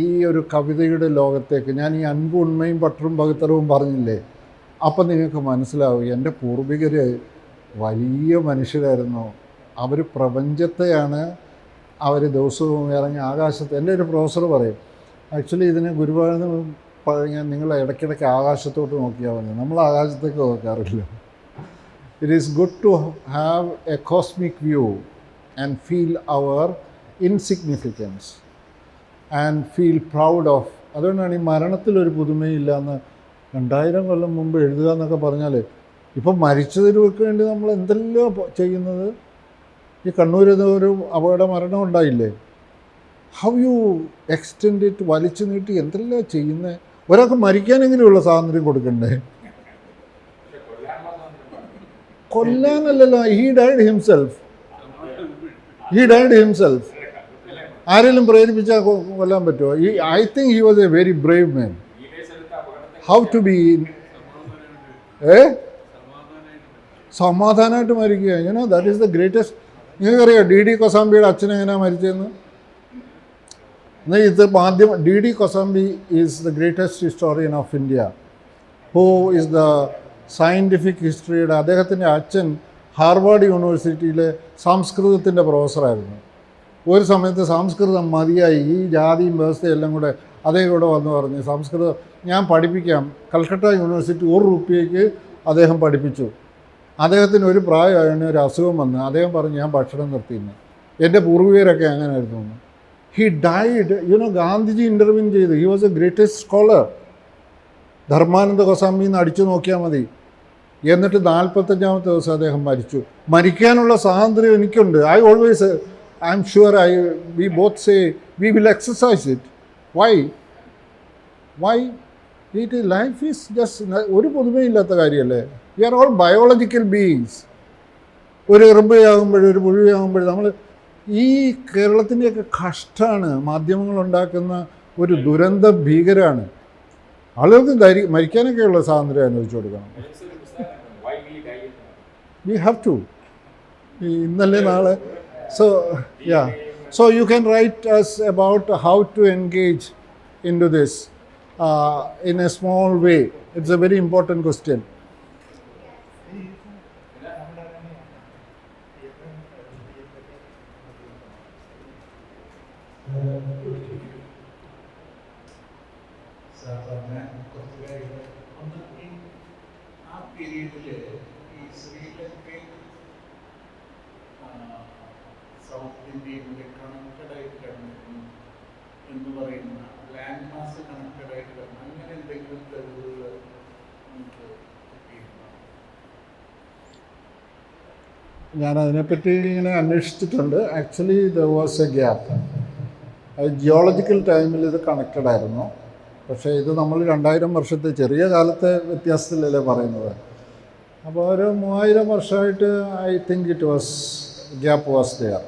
ഈ ഒരു കവിതയുടെ ലോകത്തേക്ക്, ഞാൻ ഈ അൻപും ഉണ്മയും പട്ടറും പകുത്തരവും പറഞ്ഞില്ലേ, അപ്പം നിങ്ങൾക്ക് മനസ്സിലാവും എൻ്റെ പൂർവികർ വലിയ മനുഷ്യരായിരുന്നു. അവർ പ്രപഞ്ചത്തെയാണ് അവർ ദിവസവും ഇറങ്ങി ആകാശത്ത്. എൻ്റെ ഒരു പ്രൊഫസർ പറയും, ആക്ച്വലി ഇതിന് ഗുരുവായൂർ നിങ്ങൾ ഇടയ്ക്കിടയ്ക്ക് ആകാശത്തോട്ട് നോക്കിയാൽ മതി, നമ്മൾ ആകാശത്തേക്ക് നോക്കാറില്ല. It is good to have a cosmic view and feel our insignificance and feel proud of. അതുകൊണ്ടാണ് ഈ മരണത്തിലൊരു പുതുമയില്ല എന്ന് 2000 കൊല്ലം മുമ്പ് എഴുതുക എന്നൊക്കെ പറഞ്ഞാൽ, ഇപ്പം മരിച്ചതിനൊക്കെ വേണ്ടി നമ്മൾ എന്തെല്ലാം ചെയ്യുന്നത്. ഈ കണ്ണൂരിൽ ഒരു അപകട മരണം ഉണ്ടായില്ലേ, ഹൗ യു എക്സ്റ്റെൻഡ് ഇറ്റ്, വലിച്ചു നീട്ടി എന്തെല്ലാം ചെയ്യുന്നത്. ഒരാൾക്ക് മരിക്കാനെങ്കിലുമുള്ള സ്വാതന്ത്ര്യം കൊടുക്കണ്ടേ? കൊല്ലാനല്ലല്ലോ, ഹീ ഡൈഡ് ഹിംസെൽഫ്. ആരെങ്കിലും പ്രേരിപ്പിച്ചാൽ കൊല്ലാൻ പറ്റുമോ? I think he was a very brave man. How to be സമാധാനമായിട്ട് മരിക്കുക. That is the greatest. നിങ്ങൾക്കറിയാം DD കൊസാംബിയുടെ അച്ഛൻ എങ്ങനെയാണ് മരിച്ചതെന്ന്? ഇത് മാധ്യമ DD Kosambi is the greatest historian of India, who is the scientific ഹിസ്റ്ററിയുടെ. അദ്ദേഹത്തിൻ്റെ അച്ഛൻ ഹാർവാർഡ് യൂണിവേഴ്സിറ്റിയിലെ സംസ്കൃതത്തിൻ്റെ പ്രൊഫസറായിരുന്നു. ഒരു സമയത്ത് സംസ്കൃതം മതിയായി, ഈ ജാതിയും വ്യവസ്ഥയും എല്ലാം കൂടെ അതേ കൂടെ വന്ന് പറഞ്ഞ് സംസ്കൃതം ഞാൻ പഠിപ്പിക്കാം. കൽക്കട്ട യൂണിവേഴ്സിറ്റി 1 രൂപയ്ക്ക് അദ്ദേഹം പഠിപ്പിച്ചു. അദ്ദേഹത്തിന് ഒരു പ്രായമായതിന് ഒരു അസുഖം വന്ന് അദ്ദേഹം പറഞ്ഞു, ഞാൻ ഭക്ഷണം നിർത്തിയിരുന്നു. എൻ്റെ പൂർവികരൊക്കെ അങ്ങനെയായിരുന്നു. He died. ഗാന്ധിജി ഇൻ്റർവ്യൂ ചെയ്തു. He was a greatest scholar. Dharmananda ഗോസ്വാമിന്ന് അടിച്ചു നോക്കിയാൽ മതി. എന്നിട്ട് 45ാമത്തെ ദിവസം അദ്ദേഹം മരിച്ചു. മരിക്കാനുള്ള സ്വാതന്ത്ര്യം എനിക്കുണ്ട്. I am sure we both say we will exercise it. Why? Life is just ഒരു പുതുമയില്ലാത്ത കാര്യമല്ലേ. We are all biological beings. ഒരു എറുമ്പയാകുമ്പോഴും ഒരു പുഴുവാകുമ്പോഴും നമ്മൾ ഈ കേരളത്തിൻ്റെയൊക്കെ കഷ്ടമാണ് മാധ്യമങ്ങളുണ്ടാക്കുന്ന ഒരു ദുരന്ത ഭീകരമാണ്. ആളുകൾക്ക് മരിക്കാനൊക്കെയുള്ള സ്വാതന്ത്ര്യം അനുവദിച്ചു കൊടുക്കണം. Why we die? We have to. ഇന്നല്ലേ നാളെ. So you can write us about how to engage into this in a small way. It's a very important question. സാധാരണ കുറച്ച് കാര്യങ്ങൾ ഒന്ന് ആ പീരീഡിൽ ഈ ശ്രീലങ്കയും സൗത്ത് ഇന്ത്യയിലെ കണക്റ്റഡായിട്ട് കിടന്നിരുന്നു എന്ന് പറയുന്ന ലാൻഡ് മാസ് കണക്റ്റഡായിട്ട് കിടന്നു, അങ്ങനെ എന്തെങ്കിലും തെളിവുകൾ നമുക്ക് കിട്ടിയിട്ടുണ്ടോ? ഞാൻ അതിനെപ്പറ്റി ഇങ്ങനെ അന്വേഷിച്ചിട്ടുണ്ട്. Actually there was a gap. Geological ടൈമിൽ ഇത് കണക്റ്റഡ് ആയിരുന്നു. പക്ഷേ ഇത് നമ്മൾ 2000 വർഷത്തെ ചെറിയ കാലത്തെ വ്യത്യാസത്തിലല്ലേ പറയുന്നത്. അപ്പോൾ ഒരു 3000 വർഷമായിട്ട് I think it was gap was there,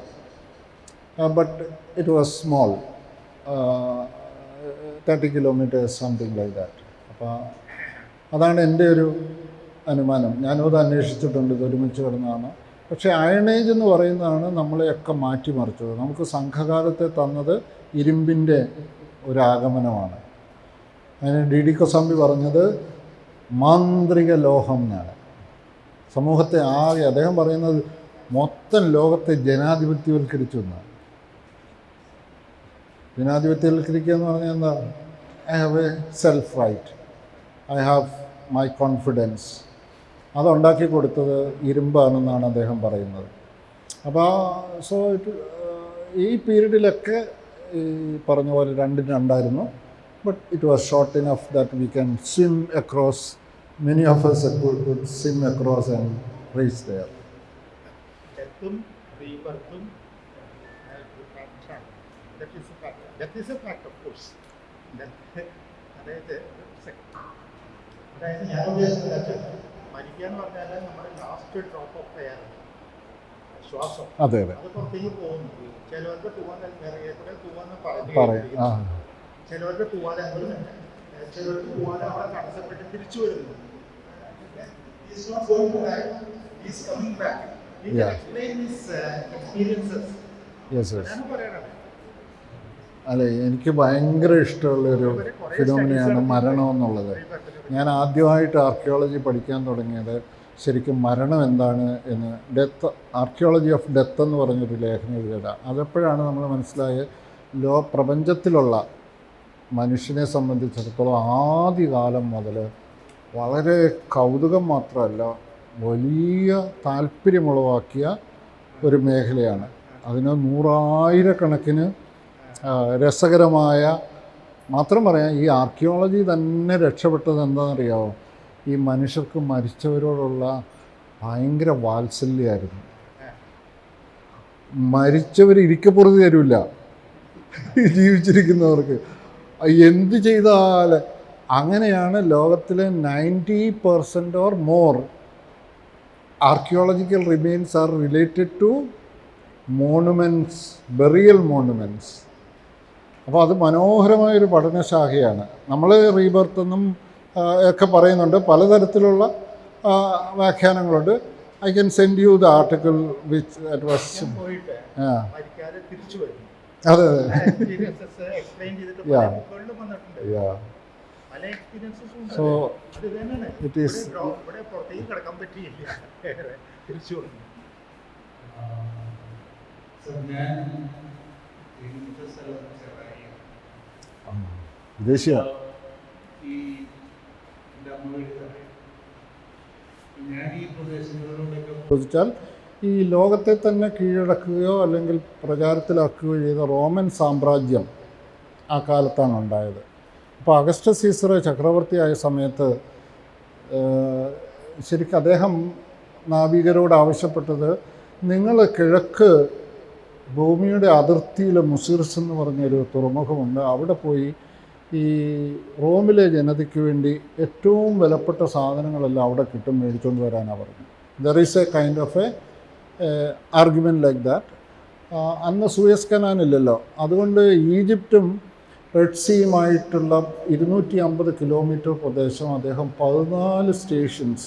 but it was small, 30 kilometres something like that. അപ്പോൾ അതാണ് എൻ്റെ ഒരു അനുമാനം. ഞാനും അത് അന്വേഷിച്ചിട്ടുണ്ട്, ഇത് ഒരുമിച്ച് കിടന്നതാണ്. പക്ഷേ അയൺ ഏജ് എന്ന് പറയുന്നതാണ് നമ്മളെയൊക്കെ മാറ്റിമറിച്ചത്. നമുക്ക് സംഘകാലത്തെ തന്നത് ഇരുമ്പിൻ്റെ ഒരാഗമനമാണ്. അതിന് ഡി കൊസാംബി പറഞ്ഞത് മാന്ത്രിക ലോഹം എന്നാണ്. സമൂഹത്തെ ആകെ അദ്ദേഹം പറയുന്നത് മൊത്തം ലോകത്തെ ജനാധിപത്യവൽക്കരിച്ചു എന്നാണ്. ജനാധിപത്യവൽക്കരിക്കുക എന്ന് പറഞ്ഞാൽ എന്താ? I have a self right, I have my confidence. അതുണ്ടാക്കി കൊടുത്തത് ഇരുമ്പാണെന്നാണ് അദ്ദേഹം പറയുന്നത്. അപ്പോൾ ഈ പീരീഡിലൊക്കെ ഈ പറഞ്ഞ പോലെ രണ്ടായിരുന്നു. But it was short enough that we can swim across. Many of us could swim across and reach there. Deathum, rebirthum, that is a fact. That is a fact, of course. അതായത് ഞാൻ ഉദ്ദേശിച്ചത് മരിക്കുക എന്ന് പറഞ്ഞാൽ നമ്മുടെ last drop of air, ശ്വാസം, അതെ അത് പുറത്തേക്ക് പോകുന്നു. ചിലവർക്ക് പോകാൻ പോകാന്ന് പറയാം. പറയുന്നത്, ചിലവർക്ക് പോവാതെ അനുഭവമുണ്ട്, ചിലവർക്ക് പോവാതെ അവിടെ തടസ്സപ്പെട്ട് തിരിച്ചു വരുന്നു. അതെ, എനിക്ക് ഭയങ്കര ഇഷ്ടമുള്ളൊരു ഫിനോമിനയാണ് മരണം എന്നുള്ളത്. ഞാൻ ആദ്യമായിട്ട് ആർക്കിയോളജി പഠിക്കാൻ തുടങ്ങിയത് ശരിക്കും മരണം എന്താണ് എന്ന് ആർക്കിയോളജി ഓഫ് ഡെത്ത് എന്ന് പറഞ്ഞൊരു ലേഖനം എഴുതിയതാണ്. അതെപ്പോഴാണ് നമ്മൾ മനസ്സിലായത് പ്രപഞ്ചത്തിലുള്ള മനുഷ്യനെ സംബന്ധിച്ചിടത്തോളം ആദ്യകാലം മുതൽ വളരെ കൗതുകം മാത്രമല്ല വലിയ താല്പര്യമുളവാക്കിയ ഒരു മേഖലയാണ്. അതിന് 100,000 രസകരമായ, മാത്രം പറയാം, ഈ ആർക്കിയോളജി തന്നെ രക്ഷപ്പെട്ടത് എന്താണെന്നറിയാമോ? ഈ മനുഷ്യർക്ക് മരിച്ചവരോടുള്ള ഭയങ്കര വാത്സല്യമായിരുന്നു. മരിച്ചവർ ഇരിക്കപ്പുറത്ത് തരില്ല ജീവിച്ചിരിക്കുന്നവർക്ക്. എന്ത് ചെയ്താൽ അങ്ങനെയാണ് ലോകത്തിലെ 90% or more archaeological remains are related to monuments, burial monuments. അപ്പോൾ അത് മനോഹരമായൊരു പഠനശാഖയാണ്. നമ്മൾ റീബർത്ത് എന്നും ഒക്കെ പറയുന്നുണ്ട്, പലതരത്തിലുള്ള വ്യാഖ്യാനങ്ങളുണ്ട്. I can send you the article which that was. അതെ സോ ഇറ്റ് ഈസ് വിദേശിയ ചോദിച്ചാൽ ഈ ലോകത്തെ തന്നെ കീഴടക്കുകയോ അല്ലെങ്കിൽ പ്രചാരത്തിലാക്കുകയോ ചെയ്ത റോമൻ സാമ്രാജ്യം ആ കാലത്താണ് ഉണ്ടായത്. അപ്പോൾ അഗസ്റ്റസ് സീസർ ചക്രവർത്തിയായ സമയത്ത് ശരിക്കും അദ്ദേഹം നാവികരോട് ആവശ്യപ്പെട്ടത്, നിങ്ങൾ കിഴക്ക് ഭൂമിയുടെ അതിർത്തിയിൽ മുസിർസ് എന്ന് പറഞ്ഞൊരു തുറമുഖമുണ്ട്, അവിടെ പോയി ഈ റോമിലെ ജനതയ്ക്ക് വേണ്ടി ഏറ്റവും വിലപ്പെട്ട സാധനങ്ങളെല്ലാം അവിടെ കിട്ടും, മേടിച്ചുകൊണ്ട് വരാനാണ് പറഞ്ഞത്. There is A kind of A argument like that. അന്ന് സൂയസ് കനാലില്ലല്ലോ, അതുകൊണ്ട് ഈജിപ്തും റെഡ് സീയുമായിട്ടുള്ള 250 കിലോമീറ്റർ പ്രദേശം അദ്ദേഹം 14 സ്റ്റേഷൻസ്,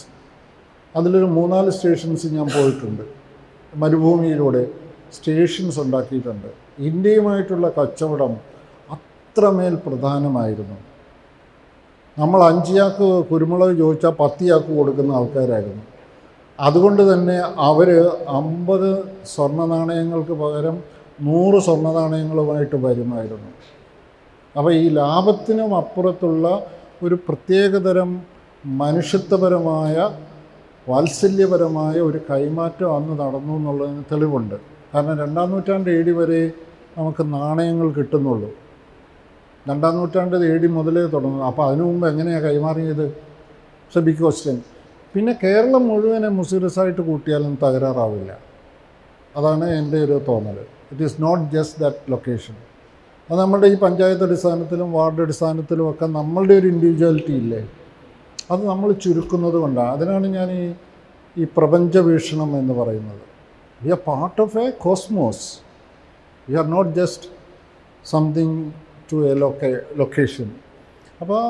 അതിലൊരു 3-4 സ്റ്റേഷൻസ് ഞാൻ പോയിട്ടുണ്ട്, മരുഭൂമിയിലൂടെ സ്റ്റേഷൻസ് ഉണ്ടാക്കിയിട്ടുണ്ട്. ഇന്ത്യയുമായിട്ടുള്ള കച്ചവടം അത്രമേൽ പ്രധാനമായിരുന്നു. നമ്മൾ 5 ചാക്ക് കുരുമുളക് ചോദിച്ചാൽ 10 ചാക്ക് കൊടുക്കുന്ന ആൾക്കാരായിരുന്നു. അതുകൊണ്ട് തന്നെ അവർ 50 സ്വർണ്ണ നാണയങ്ങൾക്ക് പകരം 100 സ്വർണ്ണ നാണയങ്ങളുമായിട്ട് വരുമായിരുന്നു. അപ്പോൾ ഈ ലാഭത്തിനും അപ്പുറത്തുള്ള ഒരു പ്രത്യേകതരം മനുഷ്യത്വപരമായ വാത്സല്യപരമായ ഒരു കൈമാറ്റം അന്ന് നടന്നു എന്നുള്ളതിന് തെളിവുണ്ട്. കാരണം 2-ാം നൂറ്റാണ്ട് AD വരെ നമുക്ക് നാണയങ്ങൾ കിട്ടുന്നുള്ളൂ. 2-ാം നൂറ്റാണ്ട് AD മുതലേ തുടങ്ങുന്നു. അപ്പോൾ അതിനു മുമ്പ് എങ്ങനെയാണ് കൈമാറിയത്? It's a big question. പിന്നെ കേരളം മുഴുവനെ മുസ്ലിംസായിട്ട് കൂട്ടിയാലും തകരാറാവില്ല. അതാണ് എൻ്റെ ഒരു തോന്നൽ. It is not just that location. അത് നമ്മുടെ ഈ പഞ്ചായത്ത് അടിസ്ഥാനത്തിലും വാർഡ് അടിസ്ഥാനത്തിലും ഒക്കെ നമ്മളുടെ ഒരു ഇൻഡിവിജ്വാലിറ്റി ഇല്ലേ, അത് നമ്മൾ ചുരുക്കുന്നത് കൊണ്ടാണ്. അതിനാണ് ഞാൻ ഈ പ്രപഞ്ച വീക്ഷണം എന്ന് പറയുന്നത്. We are part of a cosmos. We are not just something to a location. അപ്പോൾ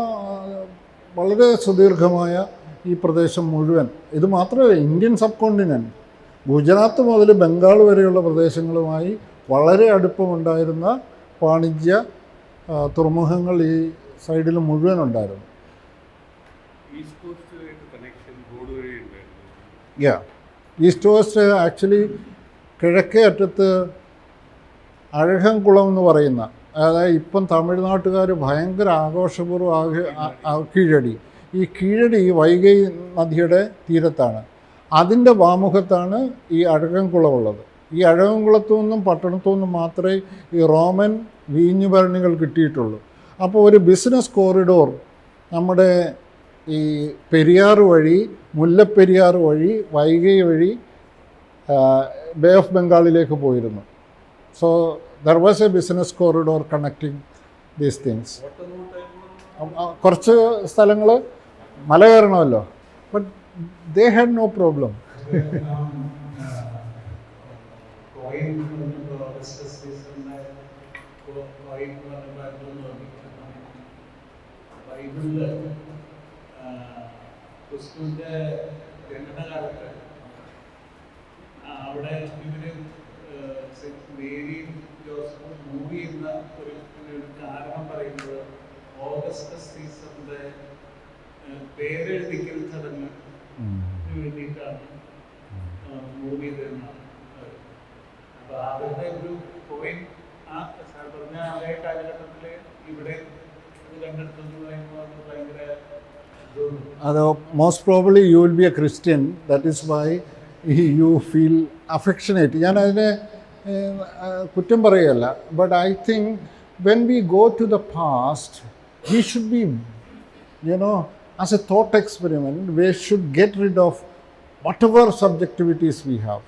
വളരെ സുദീർഘമായ ഈ പ്രദേശം മുഴുവൻ, ഇത് മാത്രമല്ല ഇന്ത്യൻ സബ് കോണ്ടിനെൻറ്റ്, ഗുജറാത്ത് മുതൽ ബംഗാൾ വരെയുള്ള പ്രദേശങ്ങളുമായി വളരെ അടുപ്പമുണ്ടായിരുന്ന വാണിജ്യ തുറമുഖങ്ങൾ ഈ സൈഡിൽ മുഴുവൻ ഉണ്ടായിരുന്നു. ഈസ്റ്റ് കോസ്റ്റ് ആക്ച്വലി കിഴക്കേ അറ്റത്ത് അഴകംകുളം എന്ന് പറയുന്ന, അതായത് ഇപ്പം തമിഴ്നാട്ടുകാർ ഭയങ്കര ആഘോഷപൂർവ്വം കീഴടി, ഈ കീഴടി വൈഗൈ നദിയുടെ തീരത്താണ്. അതിൻ്റെ വാമുഖത്താണ് ഈ അഴകംകുളം ഉള്ളത്. ഈ അഴകംകുളത്തു നിന്നും പട്ടണത്തു നിന്നും മാത്രമേ ഈ റോമൻ വീഞ്ഞുഭരണികൾ കിട്ടിയിട്ടുള്ളൂ. അപ്പോൾ ഒരു ബിസിനസ് കോറിഡോർ നമ്മുടെ ഈ പെരിയാർ വഴി, മുല്ലപ്പെരിയാർ വഴി, വൈഗൈ വഴി ബേ ഓഫ് ബംഗാളിലേക്ക് പോയിരുന്നു. So there was a business corridor connecting these things. കുറച്ച് സ്ഥലങ്ങൾ മല കയറണമല്ലോ, but they had no problem. ക്രിസ്തുവിന്റെ ജനനകാലത്ത് അവിടെ ഇവര് മേരിയും ജോസഫും മൂവ് ചെയ്യുന്ന ഒരു കാരണം പറയുന്നത് ഓഗസ്റ്റസ് സീസറിന്റെ പേരെഴുതിക്കൽ ചടങ്ങ് വേണ്ടിയിട്ടാണ് മൂവ് ചെയ്തതെന്നാണ്. അപ്പൊ അവരുടെ ഒരു പോയിന്റ് ആ പറഞ്ഞ അതേ കാലഘട്ടത്തിൽ ഇവിടെ കണ്ടെടുത്തെന്ന് പറയുമ്പോൾ ഭയങ്കര അത് most probably you will be a Christian, that is why you feel affectionate. ഞാനതിനെ കുറ്റം പറയുകയല്ല, but I think when we go to the past we should be as a thought experiment we should get rid of whatever subjectivities we have.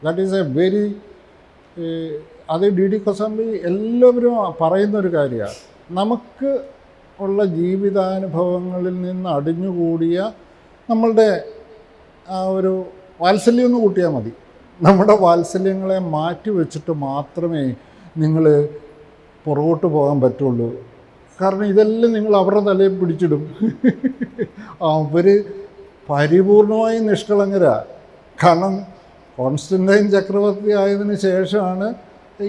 That is a very അത് DD Kosambi എല്ലാവരും പറയുന്നൊരു കാര്യമാണ്. നമുക്ക് ഉള്ള ജീവിതാനുഭവങ്ങളിൽ നിന്ന് അടിഞ്ഞുകൂടിയ നമ്മളുടെ ആ ഒരു വാത്സല്യം ഒന്ന് കൂട്ടിയാൽ മതി. നമ്മുടെ വാത്സല്യങ്ങളെ മാറ്റി വെച്ചിട്ട് മാത്രമേ നിങ്ങൾ പുറകോട്ട് പോകാൻ പറ്റുള്ളൂ. കാരണം ഇതെല്ലാം നിങ്ങൾ അവരുടെ തലയിൽ പിടിച്ചിടും. അവർ പരിപൂർണമായും നിഷ്കളങ്കരാണ്. കാരണം കോൺസ്റ്റന്റൈൻ ചക്രവർത്തി ആയതിനു ശേഷമാണ്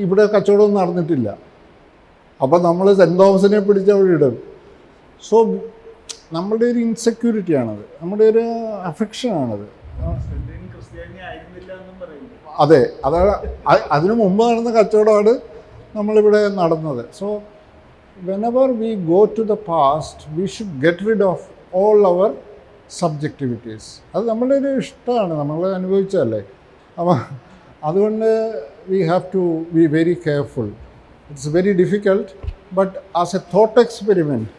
ഇവിടെ കച്ചവടമൊന്നും നടന്നിട്ടില്ല. അപ്പം നമ്മൾ സെൻറ്റ് തോമസിനെ പിടിച്ച് അവിടെ ഇടും. സോ നമ്മളുടെ ഒരു ഇൻസെക്യൂരിറ്റിയാണത്, നമ്മുടെ ഒരു അഫെക്ഷനാണത്. അതെ, അതാണ് അതിനു മുമ്പ് നടന്ന കച്ചവടമാണ് നമ്മളിവിടെ നടന്നത്. So whenever we go to the past we should get rid of all our subjectivities. അത് നമ്മളുടെ ഒരു ഇഷ്ടമാണ്, നമ്മൾ അനുഭവിച്ചതല്ലേ. അപ്പം അതുകൊണ്ട് we have to be very careful. It's very difficult, but as a thought experiment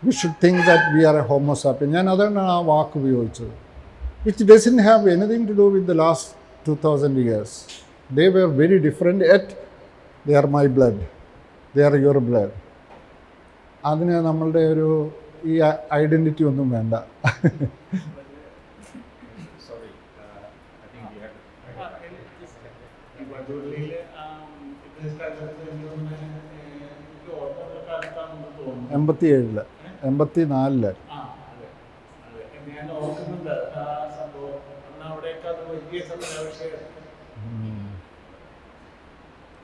we should think that we are a homo sapien. ഞാൻ അതുകൊണ്ടാണ് ആ വാക്ക് ഉപയോഗിച്ചത്. Which doesn't have anything to do with the last 2000 years. They were very different, yet they are my blood. They are your blood. അതിന് നമ്മളുടെ ഒരു ഈ identity ഒന്നും വേണ്ട. ഈ വധുവള്ളിയിൽ ഇത് സ്ഥലത്ത് എനിക്ക് 87 84 ആ അതെ അതെ ഞാൻ ഓർക്കുന്നുണ്ട് ആ സംഭവം അന്ന് അവിടെയൊക്കെ അത് വലിയ സംഭവ വിഷയമായിരുന്നു